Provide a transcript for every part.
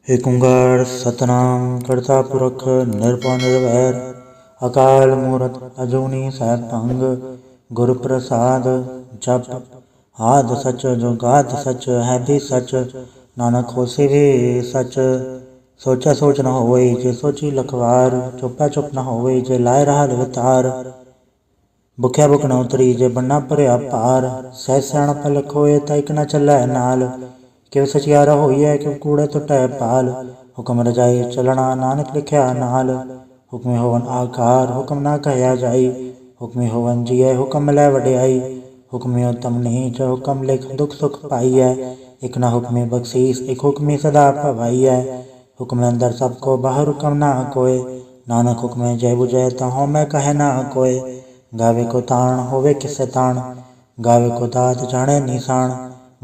एक ओंकार सतनाम करता पुरख निरपौ निर्वैर अकाल मूरत अजूनी सैभंग गुर प्रसाद जप आद सच जुगाद सच है भी सच नानक होसी भी सच सोचा सोच न होई जे सोची लखवार चुपा चुप न होई जे लाए रहा लवतार भुख्या भुख न उतरी जे बन्ना भरिया पार सह सियाणप लख होए ता इक न चलै नाल किव सचियारा होइए किव कूड़े टुटै पाल हुक्म रजाई चलना नानक लिखिया नाल हुक्म होवन आकार हुक्म ना कहया जाई हुक्म होवन जिय हुक्म लै वड्याई हुक्म उत्तम नीच हुक्म लिख दुख सुख पाइयै एक न हुक्म बख्शीस एक हुक्म सदा भवाइयै हुक्म अंदर सबको बाहर हुक्म ना कोय नानक हुक्म जय बुझै तहों मैं कहे ना कोय गावे को ताण होवे किसे ताण गावे को दात जाने निशान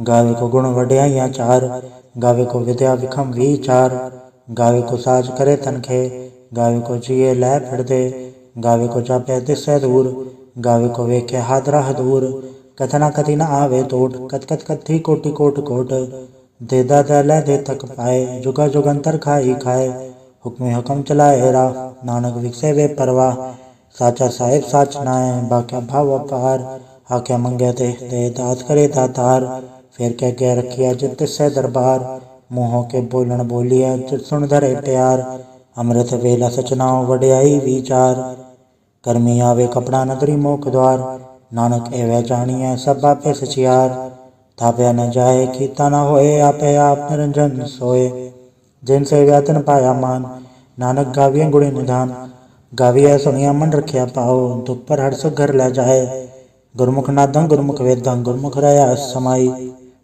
गावे को गुण वड्याइयां चार गावे को विद्या विखम विचार गावे को साज करे तनखे गावे को जिए लै फिर दे गावे को जापे दिसै दूर गावे को वेखे हादरा हदूर कथना कति न आवे तोट कत कत कथी कोटि कोट कोट देदा दै दे तक पाए जुगा जुगंतर खाई खाए हुक्म चलाए राह नानक विकसे वे परवाह साचा साहिब साच नाय बाक्या भाव अपार आख्या मंगे ते दात करे दातार फिर कह के रखिया जित से दरबार मुँहों के बोलन बोलिया जित सुन धरे प्यार अमृत वेला सचनाओ वड्याई विचार कर्मी आवे कपड़ा नगरी मोख द्वार नानक एवं जानिए सब आपे सचियार थाप्या न जाए कीता न होए आपे आप निरंजन सोए जिनसे व्यातन पाया मान नानक गाविया गुणी निधान गाविया सुनिया मन रखिया पाओ दुख पर हर्ष घर लै जाए गुरमुख नादं गुरमुख वेदं गुरमुख रया समाई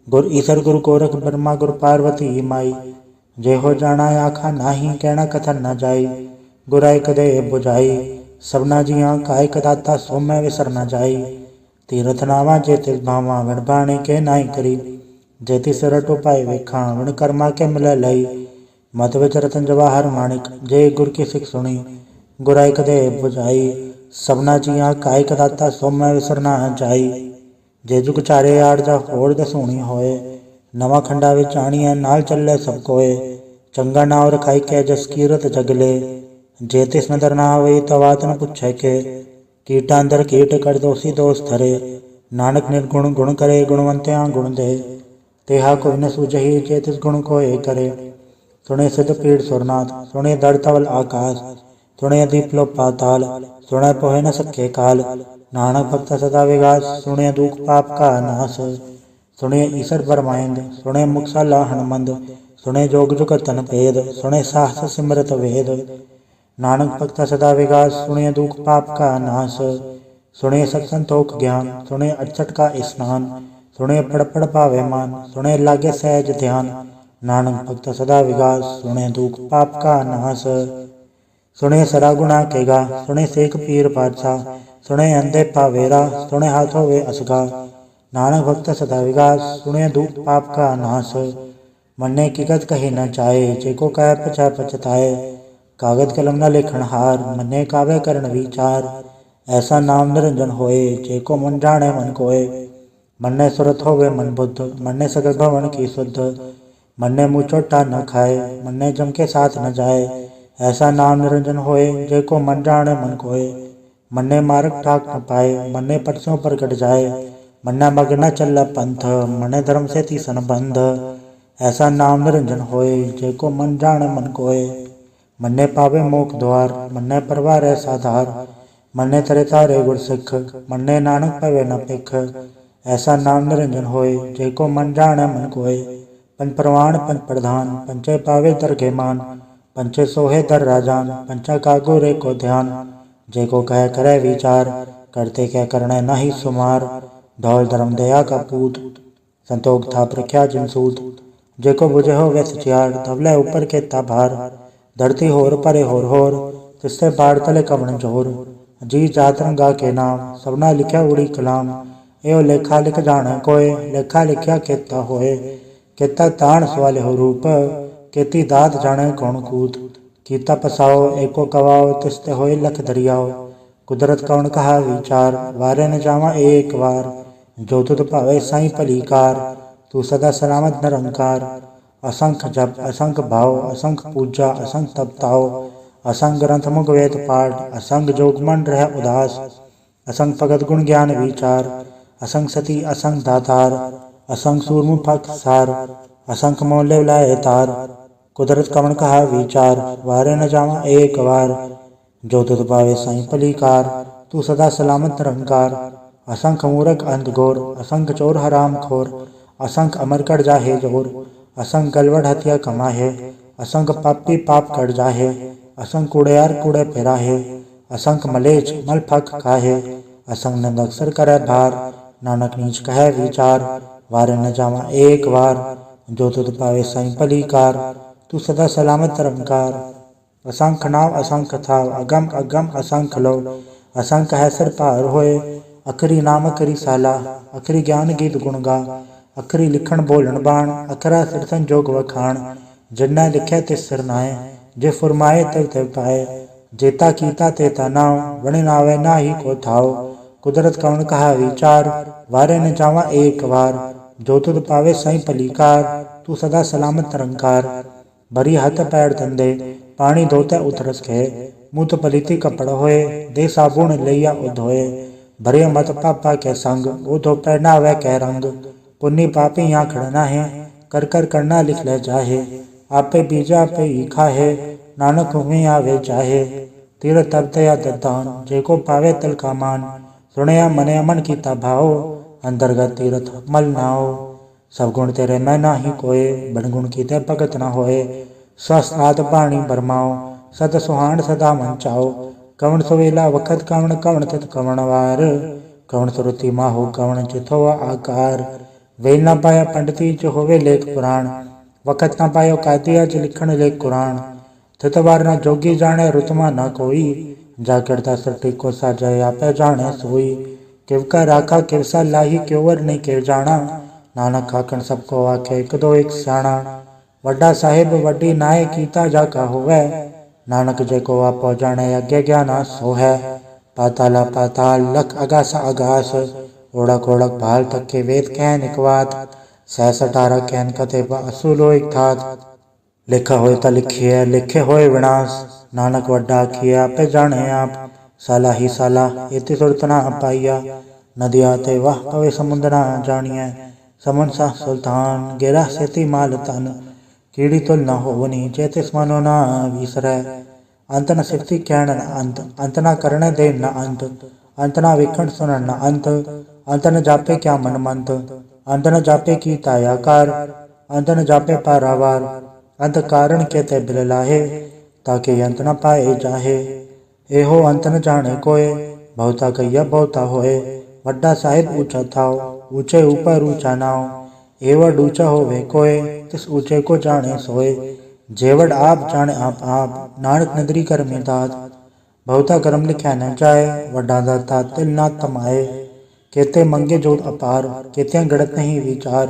गुर ईसर गुरु गोरख ब्रह्मा गुरु पार्वती माई जे हो जाना आखा नाही कहना कथन न जाई गुराई कदे बुझाई सबना जिया काय कदाता सो मैं विसर न जाई तीरथ नावा जे तिस भावा विण बाणी के नाई करी जे तिस रटो पाए वेखा विण कर्मा के मिले लई मत विच रतन जवाहर माणिक जे गुर की सिख सुनी गुराई कदे बुझाई सबना जिया काय कदाता सो मैं विसर न जाई जे जुग चारे आड़ जा होड़ दसूणी होए नवा खंडा विच आणिए नाल चले सब कोए चंगा नाव रखाई कै जस कीरत जगले जे तिस नदर ना होई तवात न पुछे के कीटा अंदर कीट कर दोषी दोष धरे नानक निर्गुण गुण करे गुणवंत्या गुण दे तेहा कोई न सूझही जे तिस गुण कोए करे सुने सिद्ध पीड़ सुरनाथ सुने दर तवल आकाश सुने दीप लो पाताल सुने पोहे न सके काल नानक भक्त सदा विगास सुने दुख पाप का नाश सुने ईसर परमायंद सुने मुक्साला हनुमंद सुने जोग जुग तन भेद सुने साहस सिमरत वेद नानक भक्त सदा विगास सुने दुख पाप का नाश सुने सत संतोख ज्ञान सुने 68 का स्नान सुने पड़ पड़ पावे मान सुने लागे सहज ध्यान नानक भक्त सदा विगास सुने दुख पाप का नाश सुने सरा गुना केगा सुने सेक पीर बादशाह सुने अंधे पावेरा सुने हाथ होवे असगा नानक भक्त सदा विगास सुने दुख पाप का नाश मन्ने की गत कही न चाहे जेको कह पचा पचताए कागज कलम न लेखन हार मन्ने कावे करण विचार ऐसा नाम निरंजन होए जेको मन जाने मन कोय मन्ने सुरत होवे मन बुद्ध मन्ने सगल भवन की शुद्ध मन्ने मुँह चोटा न खाए मन्ने जम के साथ न जाए ऐसा नाम निरंजन होए जेको मन जाने मन कोय मन्ने मार्ग ठाक न पाए मन्ने पटसों पर कट जाए मन्ना मग न चल पंथ मन्ने धर्म से तीसन बंध ऐसा नाम निरंजन होए जेको मन जाने मन कोय मन्ने पावे मोख द्वार मन्ने परवार साधार मन्ने तरे तारे गुर सिख मन्ने नानक पवे न पिख ऐसा नाम निरंजन होए जेको मन जाने मन कोय पंच प्रवाण पंच प्रधान पंचे पावे दरगे मान पंचे सोहे दर राजान पंचा का गोरे को ध्यान जेको कह करे विचार करते क्या करने नहीं सुमार धौल धर्म दया का पूत संतोख था प्रख्या जिनसूत जेको बुझे हो वे सचियार धवले ऊपर के ताभार धरती होर परे होर तिससे बाढ़ तले कवन जोर जी जात रंगा के नाम सबना लिखा उड़ी कलाम एओ लेखा लिख जाने कोय लेखा लिखया केता होए केता ताण सवाले हो रूप केती दात जाने कौन कूत कीता पसाओ एको कवाओ तिस्ते होए लख दरियाओ कुदरत कौन कहा विचार वारे न जावा एक बार जो तुद पावे साई भलीकार तू सदा सलामत निरंकार असंख जप असंख भाव असंख पूजा असंख तप ताओ असंग ग्रंथ मुख वेद पाठ असंग जोग मन रह उदास असंग भगत गुण ज्ञान विचार असंग सती असंग दातार असंग सूरमु फक सार असंख मोले लाए तार कुदरत कवन कहा विचार वारे न जावा एक बार जो तुद पावे साई पलीकार तू सदा सलामत निरंकार असंख मूरख अंध घोर असंख चोर हराम खोर असंख अमर कर जाहे जोर असंख गलवड हत्या कमाहे असंख पापी पाप कर जाहे असंख कूड़ेयार कूड़े फिराहे असंख मलेच मल फक खाहे असंख निंदक सर करे भार नानक नीच कहे विचार वारे न जावा एक बार जो तुद पावे साई पलीकार तू सदा सलामत निरंकार असंख नाव असंख थाव अगम अगम असंख लो असंख है सर पार होए अखरी नाम अखरी साला अखरी ज्ञान गीत गुण गा अखरी लिखण बोलन बाण अखरा सिरसन जोग वखाण जिन्ना लिखे तिस सिर नाए जे फुरमाए तिव तिव पाए जेता कीता तेता नाव वण नावे ना ही को थाओ कुदरत कवन कहा विचार वारे न जावा एक बार जो तुद पावे साई पलीकार तू सदा सलामत निरंकार भरी हाथ पैर धंधे पानी धोते उतरस खे मुँह तो पलीती कपड़ होए दे साबुन लैया उधोए भरे मत पापा के संग वो धो पहनावे के रंग पुन्नी पापी यहाँ खड़ना है कर कर करना लिख ले जाहे आपे बीजा आपे ही खाहे नानक में आवे चाहे तीर तब या दत्तान जेको पावे तल का मान सुनया मने अमन कीता भाओ अंतर्गत तीरथ मल नाओ सब गुण तेरे मैं ना ही कोय बन गुण कीते भगत न होए स्वस्थ पाणी बरमाओ सत सुहान सदा मन चाओ कवन सवेला वखत कवन कवन तित कवन वार कवन सुरति माहो कवन चिथो आकार वेल न पाया पंडिती जो होवे लेख पुराण वखत न पायो कातिया ज लिखण लेख कुरान थित वार न जोगी जाने रुतमा न कोई जा करता सटी को साजय आपे जाने सोई किवका राखा किवसा लाही क्योवर नहीं के जाना नानक खाकन सबको आखे एक दो एक स्याणा वड्डा साहिब वड्डी नाय कीता जाका होवे नानक जेको आपो जाने अज्ञ ज्ञाना सो है पाताला पाताल लख अगास अगास ओड़क ओड़क भाल तक के वेद कहन इकवात सहस 18 कहन कथे असुलो एक थात लिखा होए ता लिखिए लिखे होए विनाश नानक वड्डा किया आपे जाने आप साला ही साला इति सुरत ना पाइया नदिया ते वाह पवे समुद्र जानिए समन सा सुल्तान गिरा सेती माल तन कीड़ी तुल न होवनी चेतिस मनो ना विसरै अंत न सिफती कहण न अंत न करने दे न अंत न विखण सुनन न अंत न जापे क्या मन मंत अंत न जापे की तायाकार अंत न जापे पारावार अंत कारण के ते बिल लाहे ताके अंत न पाए जाहे एहो अंत न जाने कोय बहुता कहिया बहुता होए वड्डा साहिब ऊंचा थाओ ऊंचे ऊपर ऊंचा नाव एवड ऊंचा होवे कोय तिस ऊंचे को जाने सोए जेवड आप जाने आप नानक नदरी कर में दात बहुता कर्म लिखा न जाए वड्डा दाता तिल ना तमाए केते मंगे जोत अपार केते गड़त नहीं विचार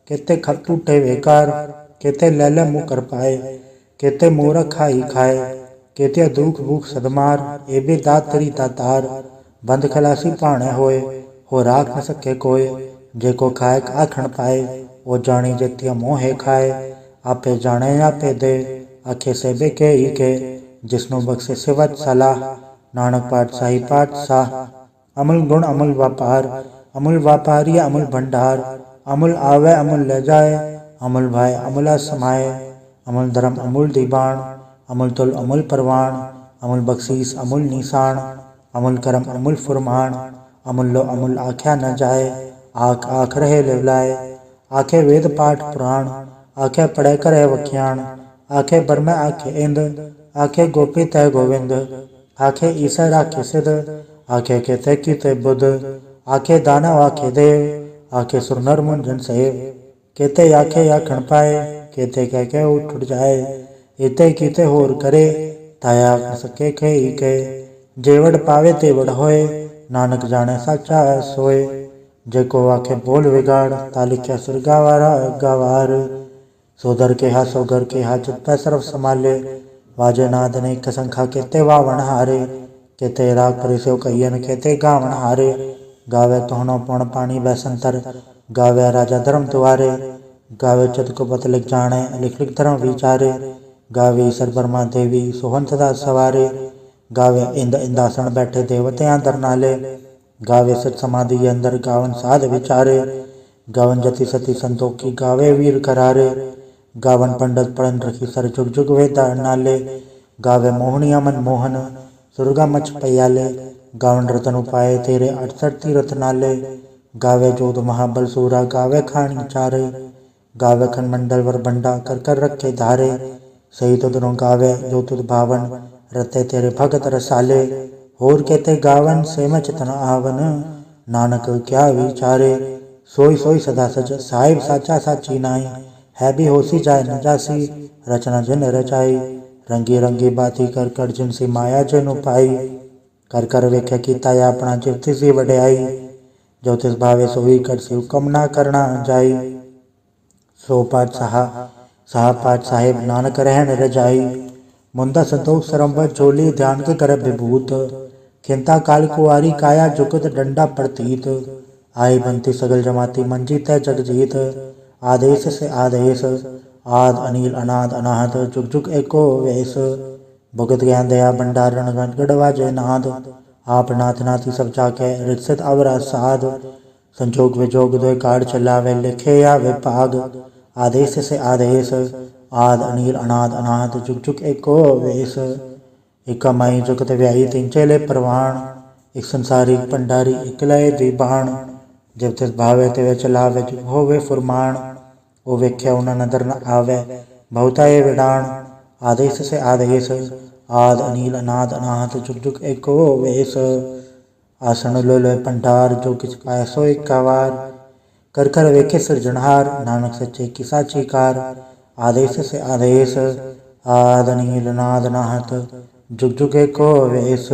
केते खप टूटे बेकार केते लैले मुँह कर पाए केते मूरख खाई खाए केते दुख भूख सदमार एबे दात तरी दातार बंद खलासी पाणे होए हो राख न सके कोय जेको खाए आखण पाए वो जानी जतिया मोहे खाए आपे जाने आपे दे आखे से बेके ही के जिसनु बख्शे सिवत सलाह नानक पातशाही पातशाह अमूल गुण अमूल व्यापारी अमूल भंडार अमूल आवे अमूल ले जाए अमूल भाई अमूला समाए अमूल धर्म अमूल दीबान अमूल तुल अमूल परवान अमूल बख्शीस अमूल निशान अमूल करम अमूल फुरमान अमूल्यो अमूल आख्या न जाए आख आख रहे लेवलाए आखे वेद पाठ पुराण आखे पढ़े करे वख्याण आखे बरमे आखे इंद आखे गोपी तय गोविंद आखे ईसर आखे सिद्ध आखे केते कीते बुद्ध आखे दानव आखे देव आखे सुरनर मुंजन सेव केते आखे आखण पाए केते कह के उठ जाए इते कीते होर करे ताया सके खे के जेवड़ पावे तेवड़ होए नानक जाने साचा सोए जेको आखे बोल विगाड़ तालिख्या सुर गवार सोदर के हा सोगर के हा चित सर्व संभाले वाजे नाद ने कसंखा केते वावण हारे केते राग परिसो कहियन केते गावण हारे गावे तोहनो पण पानी बैसंतर गावे राजा धर्म द्वारे गावे चित को पत लिख जाने लिख लिख धर्म विचारे। गावे ईश्वर ब्रह्मा देवी सोहन सदा सवारे। गावे इंद इंदासन बैठे देवत्यां दर नाले। गावे सच समाधि अंदर गावन साध विचारे। गावन जति सती संतोखी गावे वीर करारे। गावन पंडित पढ़न रखी सर जुग जुग वेदा नाले। गावे मोहनिया मन मोहन सुरगा मच पयाले। गावन रतन उपाय तेरे 68 तीरथ नाले। गावे जोध महाबल सूरा गावे खानी चारे। गावे खन मंडल वर बंडा कर कर रखे धारे। सही तो दोनों गावे जो तुद भावन रते तेरे भगत रसाले। होर कहते गावन से मैं चितन आवन नानक क्या विचारे। सोई सोई सदा सच साहिब साचा साची नाई। है भी होसी जाए न जासी रचना जिन रचाई। रंगी रंगी बाती कर कर जिनसी माया जिन पाई। कर कर वेख्या कीता अपना जिव तिसी वड्याई। जो तिस भावे सोई कर सिव कम ना करना जाई। सो पाठ सहा पाठ साहिब नानक रहन रजाई। मुंदा संतोष सरम्बर चोली ध्यान के कर विभूत। खिंता काल कुआरी काया जुगत डंडा प्रतीत। आई बंती सगल जमाती मंजी तय जगजीत। आदेश से आदेश आद अनिल अनाद अनाहत जुग जुग एको वेश। भुगत ज्ञान दया भंडारण गढ़वा जय नाद। आप नाथ नाथी सब जाके रित अवरा साध। संजोग विजोग दो काड़ चलावे लिखे या विभाग। आदेश से आदेश आद अनिल अनाद अनाहत जुग जुग एको वेश। एक माई जुगत व्याई तीन चेले प्रवाण। एक संसारी भंडारी एक लय दीबाण। जब तिस भावे तिवे चलावे जुग होवे फुरमाण। ओ वेख्या उन नदर न आवे बहुताए विडाण। आदेश से आदेश आद अनिल अनाद अनाहत जुग जुग एको वेश। आसन लो लो भंडार जो किछ पाए सो इक्कावार। कर कर वेखे सृजनहार नानक सच्चे की साची कार। आदेश से आदेश आद अनिल अनाद अनाहत जुग जुग एको वेश।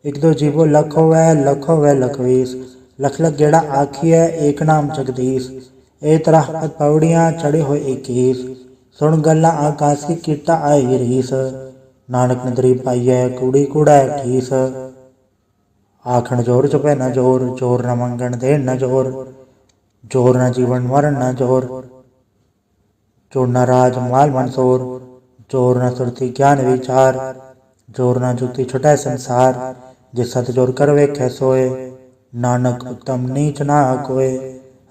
एक दो जीवो लख होवै लखवीस। लख लख गेड़ा आखिए एक नाम जगदीश। ए तरह पद पौड़ियाँ चढ़े हो 21। सुन गल्ला आकाश की कीटा आई रीस। नानक नदरी पाइए कूड़ी कूड़ा ठीस। आखण जोर चुपे न जोर जोर न मंगन दे न जोर। जोर न जीवन मरण न जोर जोर न राज माल मंसोर। जोर न सुरति ज्ञान विचार जोर न जुक्ति छुटै संसार। जिस सत जोर कर वेखे सोए नानक उत्तम नीच ना कोय।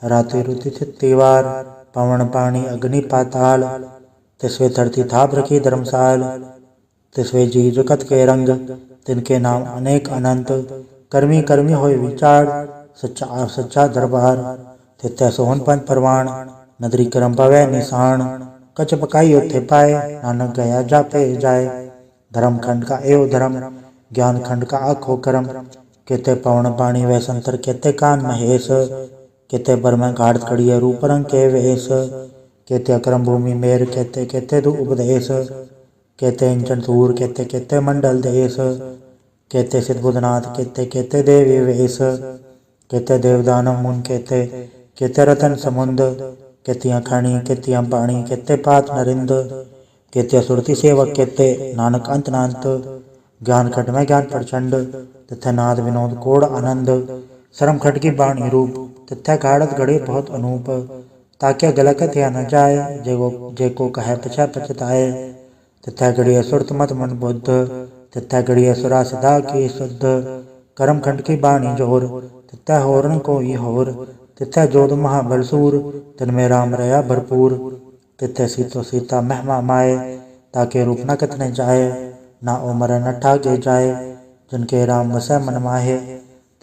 राति रुति थितिवार पवन पानी अग्नि पाताल। तिसवे धरती थाप रखी धर्मसाल। तिसवे जी जुकत के रंग तिनके नाम अनेक अनंत। कर्मी कर्मी होय विचार सच्चा आप सच्चा दरबार। तित्य सोहन पंथ परवान नदरी करम पवै निशान। कच पकाई उथे पाए नानक गया जापे जाए। धर्म खंड का एव धर्म ज्ञान खंड का आखो करम। केते पवन पानी वै संतर केते कान महेश। केते बर में घाट खड़िए रूप रंग के वेश। केते अक्रम भूमि मेर केते केते दु उपदेश। केते इंचन सूर केते केते मंडल देश। केते सिद्ध बुधनाथ केते केते देवी वेश। केते देवदानव मुन केते केते रतन समुंद। केतियाँ खणी केतियाँ पाणी केते पात नरिंद। केते सुरति सेवक केते नानक अंत नांत। ज्ञान खट में ज्ञान प्रचंड तथा नाद विनोद कोड आनंद। शर्म खट की बाणी रूप तथा गाड़त गड़े बहुत अनूप। ताकि गलत या न जाए जेको कहे पछा पछताए। तथा गड़िया सुरत मत मन बुद्ध तथा गड़िया सुरा सदा की शुद्ध। कर्म खंड की बाणी जोर तथा होरन को ही होर। तथा जोध महाबलसूर तनमें राम रया भरपूर। तथा सीतो सीता महमा माए ताके रूप न कथने जाए। ना उमर न ठागे जाए जिनके राम वसै मन माहे।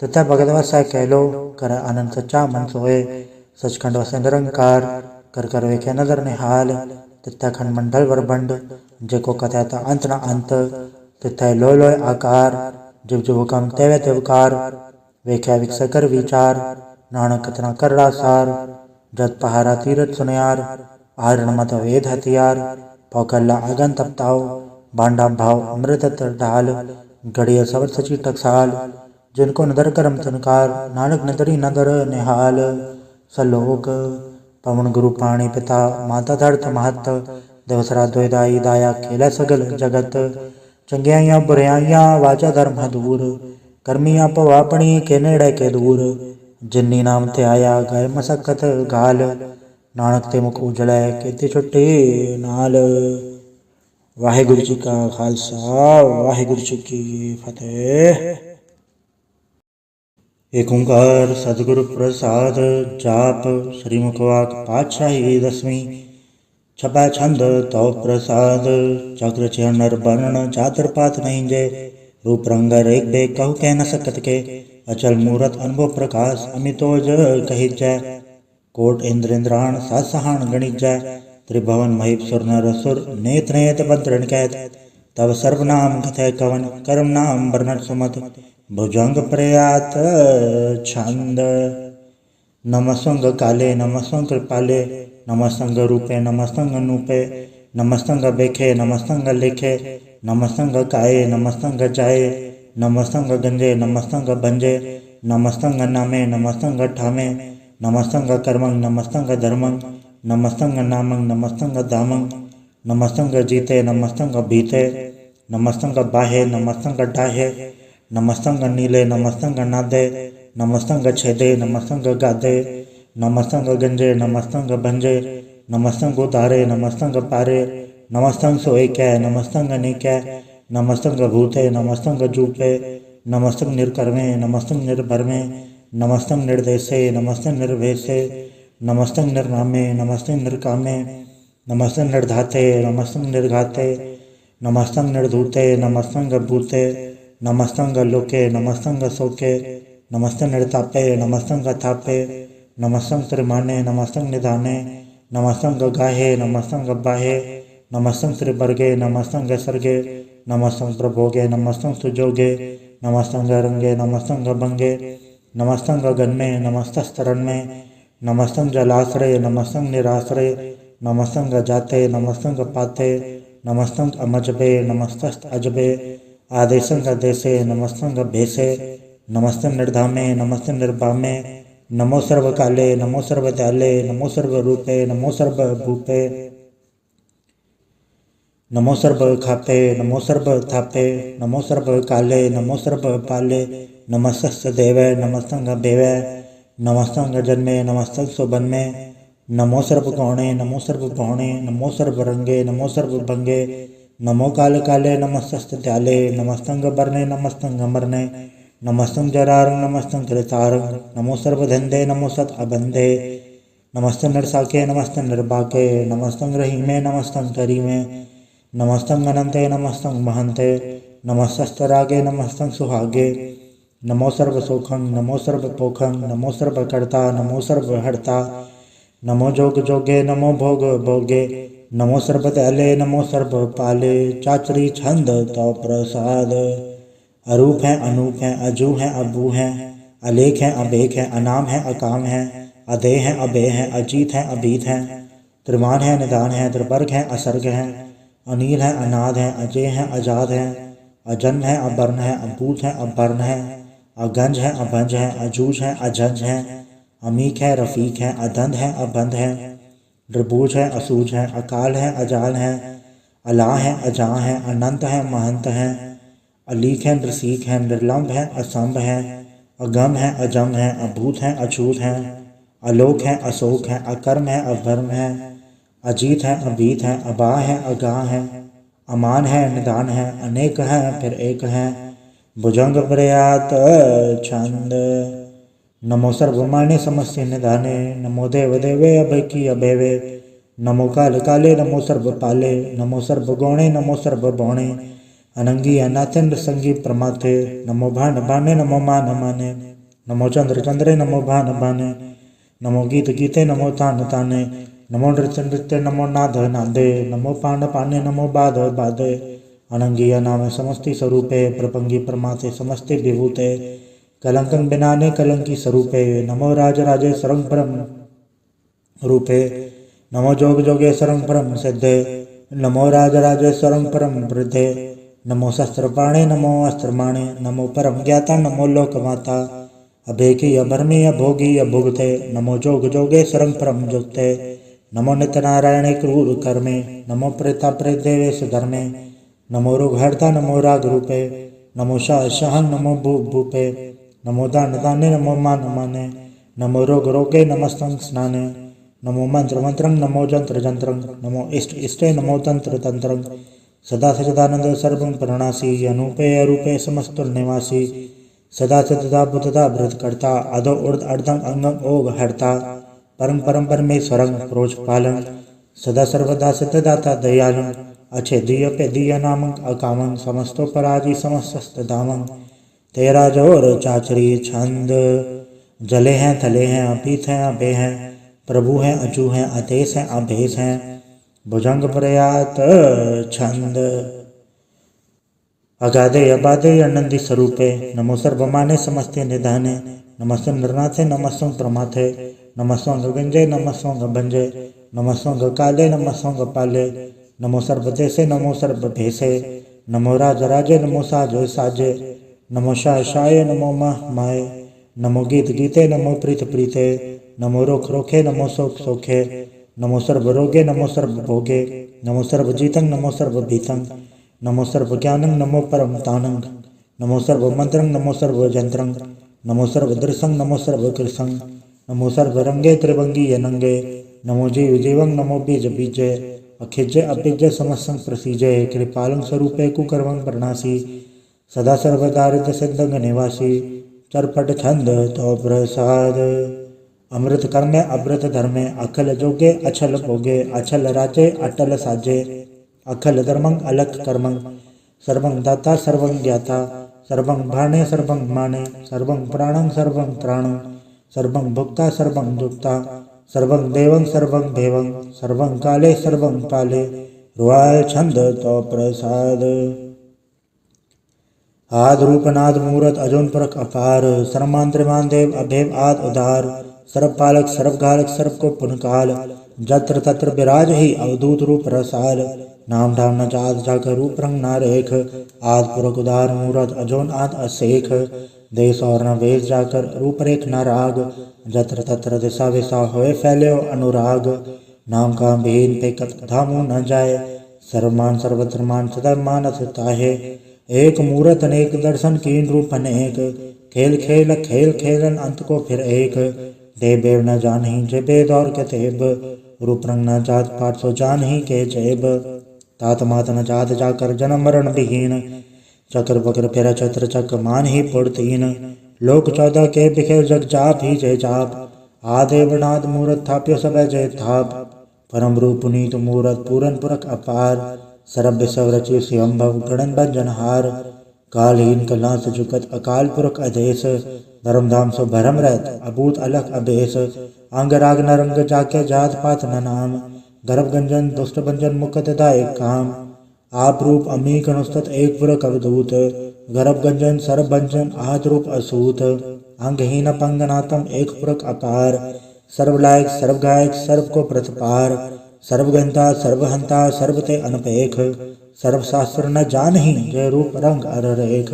तथा भगत वसै कहलो कर आनंद सच्चा मन सोए। सचखंड वसै निरंकार कर कर वेखे नजर निहाल। तथा खंड मंडल वर बंड जेको कथैता अंत न अंत। तथा लोय लोय आकार जिव जिव हुकम तेवे तेवकार। वेख्या विकस कर विचार नानक कथना कर सार। जत पहारा तीरथ सुनियार आरण मत वेद हथियार। पौकल्ला अगन तपताओ बांडा भाव अमृत तर ढाल। गड़िया सवर सची टकसाल जिनको नदर करम तनकार। नानक नदरी नदर निहाल सलोक पवन गुरु पाणी पिता माता धरत महत। देवसरा द्वैदाई दाया खेला सगल जगत। चंगियाइयां बुराइयां वाचा धर्म दूर। कर्मियां पवापणी के नेड़े के दूर। जिन्नी नाम ते आया गए मसकत गाल। नानक ते मुख उजलै केते छुट्टे नाल। वाहिगुरु जी का खालसा वाहिगुरु जी की फतेह। एक ओंकार सतगुरु प्रसाद जाप श्री मुखवाक पातशाही दसवीं। छपै छंद तो प्रसाद चक्र चरण नर बरण चातर पात नहीं जय। रूप रंग एक बे कहु कह न सकत के अचल मूरत अनुभव प्रकाश अमितोज कही जय। कोट इंद्र इंद्राण सासहान गणित जय। त्रिभुवन महीप सुर नर सुर नेत नेत बद्रण कैत। तब सर्वनाम कथय कवन कर्म नाम वर्णन सुमत। भुजंग प्रयात छंद। नमस्तंग काले नमस्तंग कृपाले नमस्तंग रूपे नमस्तंग नूपे नमस्तंग बेखे नमस्तंग लेखे नमस्तंग काये नमस्तंग जाये नमस्तंग गंजे नमस्तंग भंजे नमस्तंग नामे नमस्तंग ठामे नमस्तंग कर्मं नमस्तंग धर्मं नमस्तंग नामं नमस्तंग धामं नमस्तंग जीते नमस्तंग बीते नमस्तंग बाहे नमस्तंग डाहे नमस्तंग नीले नमस्तंग नादे नमस्तंग छेदे नमस्तंग गादे नमस्तंग गंजे नमस्तंग भंजे नमस्तंग उतारे नमस्तंग पारे नमस्तंग सोएकै नमस्तंग नीकै नमस्तंग भूते नमस्तंग जूपे नमस्तंग निर्कर्मे नमस्तंग निर्भरमे नमस्तंग निर्देशे नमस्तंग निर्भेशे नमस्तंग निर्नामे नमस्तंग निर्कामे नमस्तंग निर्धाते नमस्तंग निर्घाते नमस्तंग निर्धूते नमस्तंग भूते नमस्तंग लोके नमस्तंग सोके नमस्तंग निर्तापे नमस्तंग थापे नमस्तंग त्रिमाने नमस्तंग निधाने नमस्तंग गाहे नमस्तंग बाहे नमस्तंग त्रिवर्गे नमस्तंग सर्गे नमस्तंग प्रभोगे नमस्तंग सुजोगे नमस्तंग रंगे नमस्तंग भंगे नमस्तंग गन्मे नमस्तस्तरण में नमस्तंग जलाश्रय नमस्तंग निराश्रय नमस्तंग जाते नमस्तंग पाते नमस्तंग अमजबे नमस्तस्त अजबे आदेशंग देशे नमस्तंग भेसे नमस्तंग निर्धामे नमस्तंग निर्भामे नमो सर्वकाले नमो सर्वदयाले नमो सर्वरूपे नमो सर्वभूपे नमो सर्व खापे नमो सर्व थापे नमो सर्व काले नमो सर्व पाले नमस्तस्य देवै नमस्तंग भेवै नमस्तंग जन्मे नमस्तंग सुबन्मे नमो सर्व गौणे नमो सर्व गौणे नमो सर्व रंगे नमो सर्व भंगे नमो काल काले नमस्तस्त त्याले नमस्तंग बरने नमस्तंग मरने नमस्तंग जरारंग नमस्तंग कृतारंग नमो सर्व धंधे नमो सत अबंधे नमस्तंग नरसाके नमस्तंग निर्बाके नमस्तंग रहीमे नमस्तंग करीमे नमस्तंग अनंते नमस्तंग महंते नमस्तस्तरागे नमस्तंग सुहागे नमो सर्व सुखं नमो सर्व पोखं नमो सर्व कर्ता नमो सर्व हर्ता नमो जोग जोगे नमो भोग भोगे नमो सर्व दयाले नमो सर्व पाले चाचरी छंद तो प्रसाद। अरूप है अनूप है अजू है अबू है अलेख है अबेख है अनाम है अकाम है अधे है अबे है अजीत है अभीत है त्रिमान है निदान है त्रिवर्ग है असर्ग है अनिल है अनाद है अजय है अजाद है अजन्म है अबर्ण है अभूत है अबर्ण है अगंज है अभंज है अजूज है अजंज है अमीक है रफीक है अदंध है अबंध है द्रबूज है असूज है अकाल है अजाल है अला है अजा है अनंत है महंत है अलीक है नृसीक है निर्लम्ब है असंभ है अगम है अजम है अभूत है अछूत है अलोक है अशोक है अकर्म है अभर्म है अजीत है अभीत है अबा है अगा है अमान है निदान है अनेक है फिर एक है भुजंग प्रयात छंद। नमो सर्वमान्य समस्य निधाने नमो देव देवे अभय की अभयवे नमो काल काले नमो सर्व पाले नमो सर्व गौणे नमो सर्व बौणे अनंगी अनाथन संगी प्रमाथे नमो भान भाने नमो मान माने नमो चंद्र चंद्रे नमो भान भाने नमो गीत गीते नमो तान ताने नमो नृत्य नृत्य नमो नाद नादे नमो पान पाने नमो बाद बादे अनंगी नाम समस्ति स्वरूपे प्रपंगी प्रमाते समस्ते विभूते कलंकन बिनाने कलंकी स्वरूपे नमो राज राजे सरंग परम रूपे नमो जोग जोगे सरंग परम सिद्धे नमो राज राजे सरंग परम वृद्धे नमो शस्त्र पाणे नमो अस्त्र माणे नमो परम ज्ञाता नमो लोक माता अभेकी अभर्मी अभोगी अभुगते नमो जोग जोगे सरंग परम जुगते नमो नित्य नारायणे क्रूर कर्मे नमो प्रेता प्रेत देवेश धर्मे नमो रोग हरता नमो राग रूपे नमो शाह शाह नमो भू भूपे नमो दान दाने नमो मान माने नमो रोग रोगे नमस्तंग स्नाने नमो मंत्र मंत्रं नमो जंत्र जंत्रं नमो इष्ट इष्टे नमो तंत्र तंत्रं सदा सचिदानंद सर्वं प्रणनासी अनूपे अरूपे समस्तुल निवासी सदा सतता बुद्धता भृतकर्ता अधो ऊर्ध अर्धम अंगम ओग हर्ता परम परम परमेश्वरं प्रोच पालं सदा सर्वदा सतदाता दयालं अच्छेदीय पे दीय नामं अकामं समस्तो पराजी समस्त दामं तेरा जोर चाचरी छंद जले हैं थले हैं अपीत हैं अभे हैं प्रभु हैं अचू हैं अतेश हैं अभेश हैं भुजंग प्रयात छंद अगाधे अबाधे अनंदी स्वरूपे नमो सर्वमाने समस्ते निधाने नमस्ते नरनाथे नमस्सों प्रमाथे नमस्सों गंजे नमस्सों भंजे नमस्सों काले नमस्सों पाले नमो सर्वदेशे नमो सर्वभेसे नमो राजराजे नमो साजे साजे नमो शाय नमो माय नमो गीत गीते नमो प्रीत प्रीते नमो रोख रोखे नमो सोख सोखे नमो सर्व रोगे नमो सर्व भोगे नमो सर्व जीतं नमो सर्व भीतं नमो सर्व ज्ञानं नमो परम तानं नमो सर्व मंत्रं नमो सर्व जंत्रं नमो सर्व दृशं नमो सर्व कृशं नमो सर्व रंगे त्रिभंगी यनंगे नमो जीव जीवं नमो बीज बीजे अखिज अभिज समस्तं प्रसीजे कृपालं स्वरूपे कुकर्मं प्रणासी सदा सर्वदारिद्र सिद्धं निवासी चरपट छंद तो प्रसाद अमृत कर्मे अमृत धर्मे अखल जोगे अछल भोगे अछल राजे अटल साजे अखल धर्मं अलख कर्मं सर्वं दाता सर्वं ज्ञाता सर्वं भाणे सर्वं माने सर्वं प्राणं सर्वं त्राणं सर्वं भुक्ता सर्वं जुक्ता सर्वं देवं सर्वं भेवं सर्वं काले सर्वं पाले रुआल छंद तो प्रसाद आद रूपनाद मूरत अजोन परक अपार सर्वमान त्रिमान देव अभेव आद उदार सर्व पालक सर्व घालक सर्व को पुनकाल जत्र तत्र विराज ही अवधूत रूप रसाल नाम धाम न जात जाकर रूप रंग न रेख आद पुरक उदार मूरत अजोन आद असेख देश और न वेश जाकर रूप रेख न राग जत्र तत्र दिशा विशा होए फैले अनुराग नाम का भेद पे कत धामु न जाए सर्वमान सर्वत्र मान सदा मानस ताहे एक मूरत अनेक दर्शन कीन रूप अनेक खेल खेल खेल खेलन अंत को फिर एक देव बेव न जान ही जे बेद और के तेब रूप रंग न जात पाठ सो जान ही के जेब तात मात न जात जाकर जन्म मरण विहीन चक्र बक्र फिर छत्र चक्र मान ही पुर तीन लोक 14 के बिखेर जग जाप ही जय जाप आदेवनाद मूरत थाप्यो सब जय थाप परम रूप पुनीत मूरत पूरन पुरख अपार सरब विसव रचि स्वयंभव गणन भंजनहार कालहीन कला सुजुकत अकाल पुरख अधेश धर्मधाम सो भरम रहत अभूत अलख अभेश अंग राग नरंग जाके जात पात न नाम गर्भ गंजन दुष्ट भंजन मुकत दायक काम आप रूप अमीक अनुस्तत एक पुरख अवधूत गर्भ गंजन सर्व भंजन आहत रूप असूत अंगहीन पंगनातम एक पुरख अपार सर्वलायक सर्व गायक सर्व को प्रतपार सर्वगंता सर्वहंता सर्वते अनपेख सर्वशास्त्र न जान ही जय रूप रंग अर रेख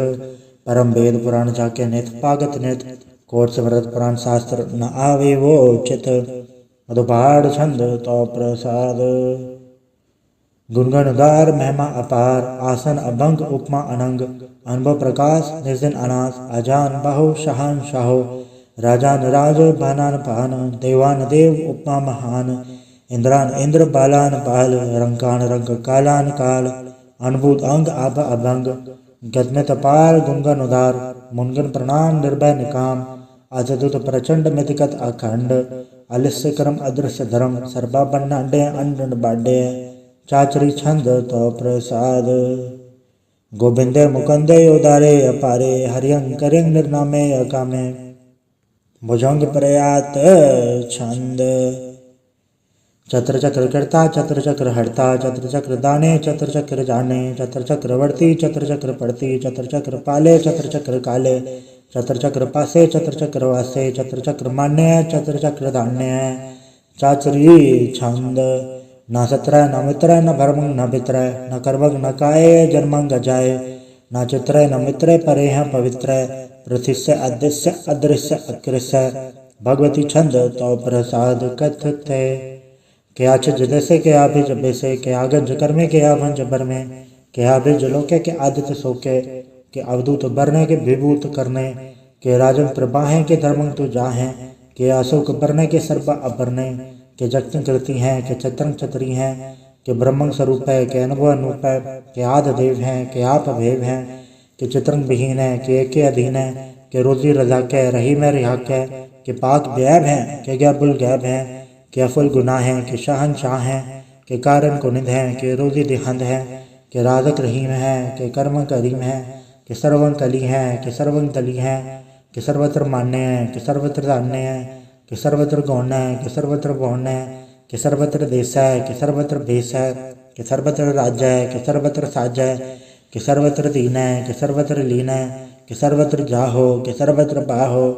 परम वेद पुराण जाके नित पागत नित कोट समृत पुराण शास्त्र न आवे वो चित मधुबाढ़ छंद तो प्रसाद गुणगणगार महिमा अपार आसन अभंग उपमा अनंग अनुभव प्रकाश निर्जन अनास अजान बाहु शहान शाहो राजान राज भानान पान देवान देव उपमा महान इंद्रान इंद्र बालान बाल रंकान रंग कालान काल अनुभूत अंग आभ अभंग गदमित पार गुणगन उदार मुनगन प्रणाम निर्भय निकाम अजदुत प्रचंड मितिकत अखंड अलिस्य करम अदृश्य धर्म सर्वा बन्नाडे अंड बाडे चाचरी छंद तो प्रसाद गोविंदे मुकुंदे उदारे अपारे हरियं करिंग निर्नामे अकामे भुजंग प्रयात छंद चत्र चक्र करता चत्र चक्र हरता चत्र चक्र दाने चत्र चक्र जाने चत्र चक्र वर्ती चत्र चक्र पड़ती चत्र चक्र पाले चत्र चक्र काले चत्र चक्र पासे चत्र चक्र वासे चत्र चक्र मान्य चत्र चक्र धान्य चाचरी छंद न सत्रय न मित्रय न भरमंग न भित्रय न कर्मंग न काय जन्मंग जाय न चित्रय न मित्रय परे हैं पवित्रय पृथिस्य अदृश्य अदृश्य अकृष्य भगवती छंद तो प्रसाद कथते क्या छिज जैसे के आभिज बेसे के आगंज कर्मे के आभंज बरमे के आभिज लोके के आदित्य सोके के अवधूत बरने के विभूत करने के राजन प्रबाहें के धर्मंग तु जाहें के अशोक बरने के सर्वा अबरने के जगतिंग कृति हैं, के चतरंग चतरी हैं, के ब्रह्मंग स्वरूप है, के अनुभव अनूप है, के आद देव हैं, के आप अभेव हैं, के चित्रंग विहीन है, के एके अधीन है, के रोजी रजा के रही में रिहाक है, के पाक बैब हैं, के गैबुल गैब हैं, के अफुल गुनाह हैं, के शाहन शाह हैं, के कारण कुनिद हैं, के रोजी दिहंद हैं, के राजक रहीम हैं, के कर्म करीम हैं, के सर्वं कली हैं, के सर्वं तली हैं, के सर्वत्र मान्य हैं, के सर्वत्र धान्य हैं, के सर्वत्र गौण है, के सर्वत्र गौण है, के सर्वत्र देश है, के सर्वत्र भेष है, के सर्वत्र राज्य है, के सर्वत्र साज है, के सर्वत्र दीन है, के सर्वत्र लीन है, के सर्वत्र जाहो, के सर्वत्र बाहो,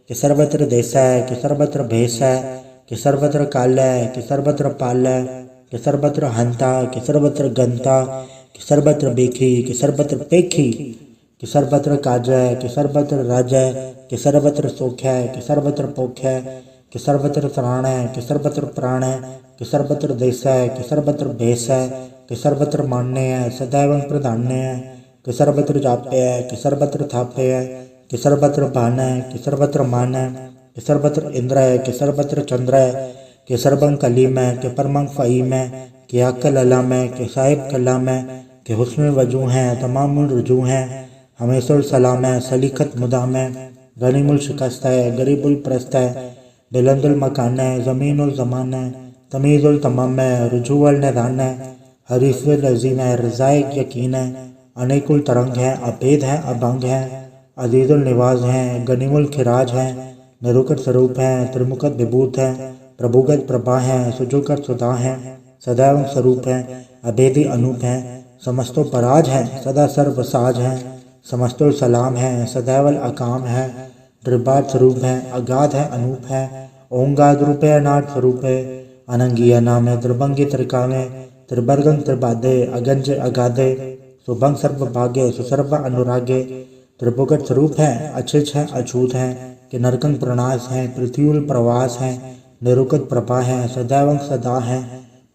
के सर्वत्र देश है, के सर्वत्र भेष है, के सर्वत्र काल है, के सर्वत्र पाल है, के सर्वत्र हंता, के सर्वत्र गंता, के सर्वत्र बेखी, के सर्वत्र पेखी, कि सर्वत्र काज है, कि सर्वत्र राज है, कि सर्वत्र सोख है, कि सर्वत्र पोख है, कि सर्वत्र त्राण है, कि सर्वत्र प्राण है, कि सर्वत्र देश है, कि सर्वत्र भेष है, कि सर्वत्र मान्य है, सदैव प्रधान्य है, कि सर्वत्र जाप्य है, कि सर्वत्र थाप्य है, कि सर्वत्र भान है, कि सर्वत्र मान है, कि सर्वत्र इंद्र है, कि सर्वत्र चंद्र है, कि सर्वं कलीम है, कि परमं फ़हीम है, कि अक्ल अलाम है, कि साहिब कलाम है, कि हुस्न वजू हैं, तमाम रुजू हैं, हमेशुल सलाम है, सलीखत मुदाम है, गनीमुल शिकस्त है, गरीबुल प्रस्त है, बुलंदुल मकान है, ज़मीनुल ज़मान है, तमीज़ुल तमाम है, रुजूवल निदान है, हरीफ़ुल अज़ीम है, रज़ाए यकीन है, अनेकुल तरंग है, अभेद है, अभंग है, अजीज़ुल निवाज हैं, गनीमुल खिराज हैं, निरुकत स्वरूप हैं, त्रिमुखत विभूत हैं, प्रभुगत प्रभा हैं, सुजुकत सुधा हैं, सदैव स्वरूप हैं, अभेदी अनूप हैं, समस्तो पराज हैं, सदा सर्व साज हैं, समस्तुल सलाम है, सदैवल अकाम है, त्रिपाद स्वरूप है, अगाध है, अनूप है, ओंगाद रूप है, अनाथ स्वरूप है, अनंगीय नाम है, त्रिभंगी त्रिकामे, त्रिवर्गं त्रिपादे, अगंज अगाधे, सुभंग सर्वभागे, सुसर्व अनुरागे, त्रिभुगत स्वरूप है, अछिच है, अछूत है, कि नरकंग प्रणास है, पृथ्वील प्रवास है, निरुकत प्रभा है, सदैव सदा है,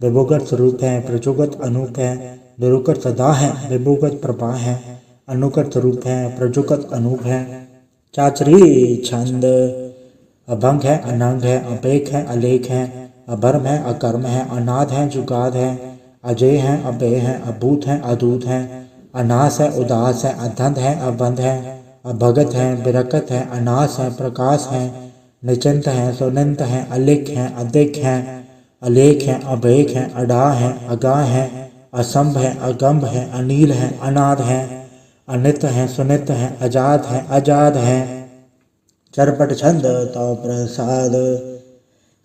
विभुगत स्वरूप है, प्रजुगत अनूप है, निरुकत सदा है, विभुगत प्रभा है, अनुकट स्वरूप है, प्रजुकत अनूप है, चाचरी छंद अभंग है, अनंग है, अपेक है, अलेख है, अभर्म है, अकर्म है, अनाद है, जुगाद है, अजय है, अभय है, अभूत है, अदूत है, अनास है, उदास है, अधंध है, अबंध है, अभगत है, बिरकत है, अनास है, प्रकाश है, निचिंत है, सुनंत है, अलिख है, अधिक है, अलेख है, अभेक है, अडा है, अगा है, असंभ है, अगंभ है, अनील है, अनाद है, अनित है, सुनित है, अजात है, अजाद है, चरपट छंद तो प्रसाद,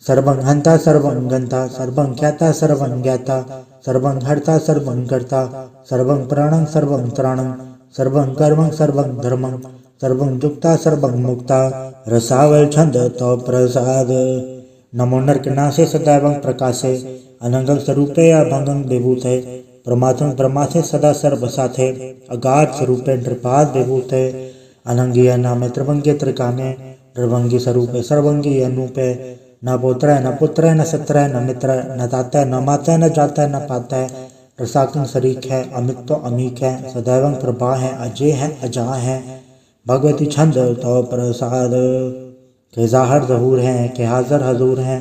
सर्वं हंता सर्वं गंता, सर्वं ख्याता सर्वं ज्ञाता, सर्वं हर्ता सर्वं कर्ता, सर्वं प्राणं सर्वं त्राणं, सर्वं कर्मं सर्वं धर्मं, सर्वं युक्ता सर्वं मुक्ता, रसावल छंद तो प्रसाद। नमो नरकनासे सदैवं प्रकाशे, अनंगं स्वरूपे अभंगं विभूते, परमात्म ब्रह्मासे सदा सर्वसाथे, अगाध स्वरूपे नृपाद विभूते, अनंगीय नामे त्रिभंगी त्रिकामे, त्रिभंगी स्वरूपे सर्वंगी अनूपे, न पुत्र है, न पुत्र है, न सत्र है, न मित्र है, न दाता है, न माता है, न जाता है, न पाता है, रसाकं शरीक है, अमित तो अमीक है, सदैवं प्रभा है, अजय है, अजा है, भगवती छंद तो प्रसाद। के ज़ाहर ज़हूर हैं, के हाज़र हजूर हैं,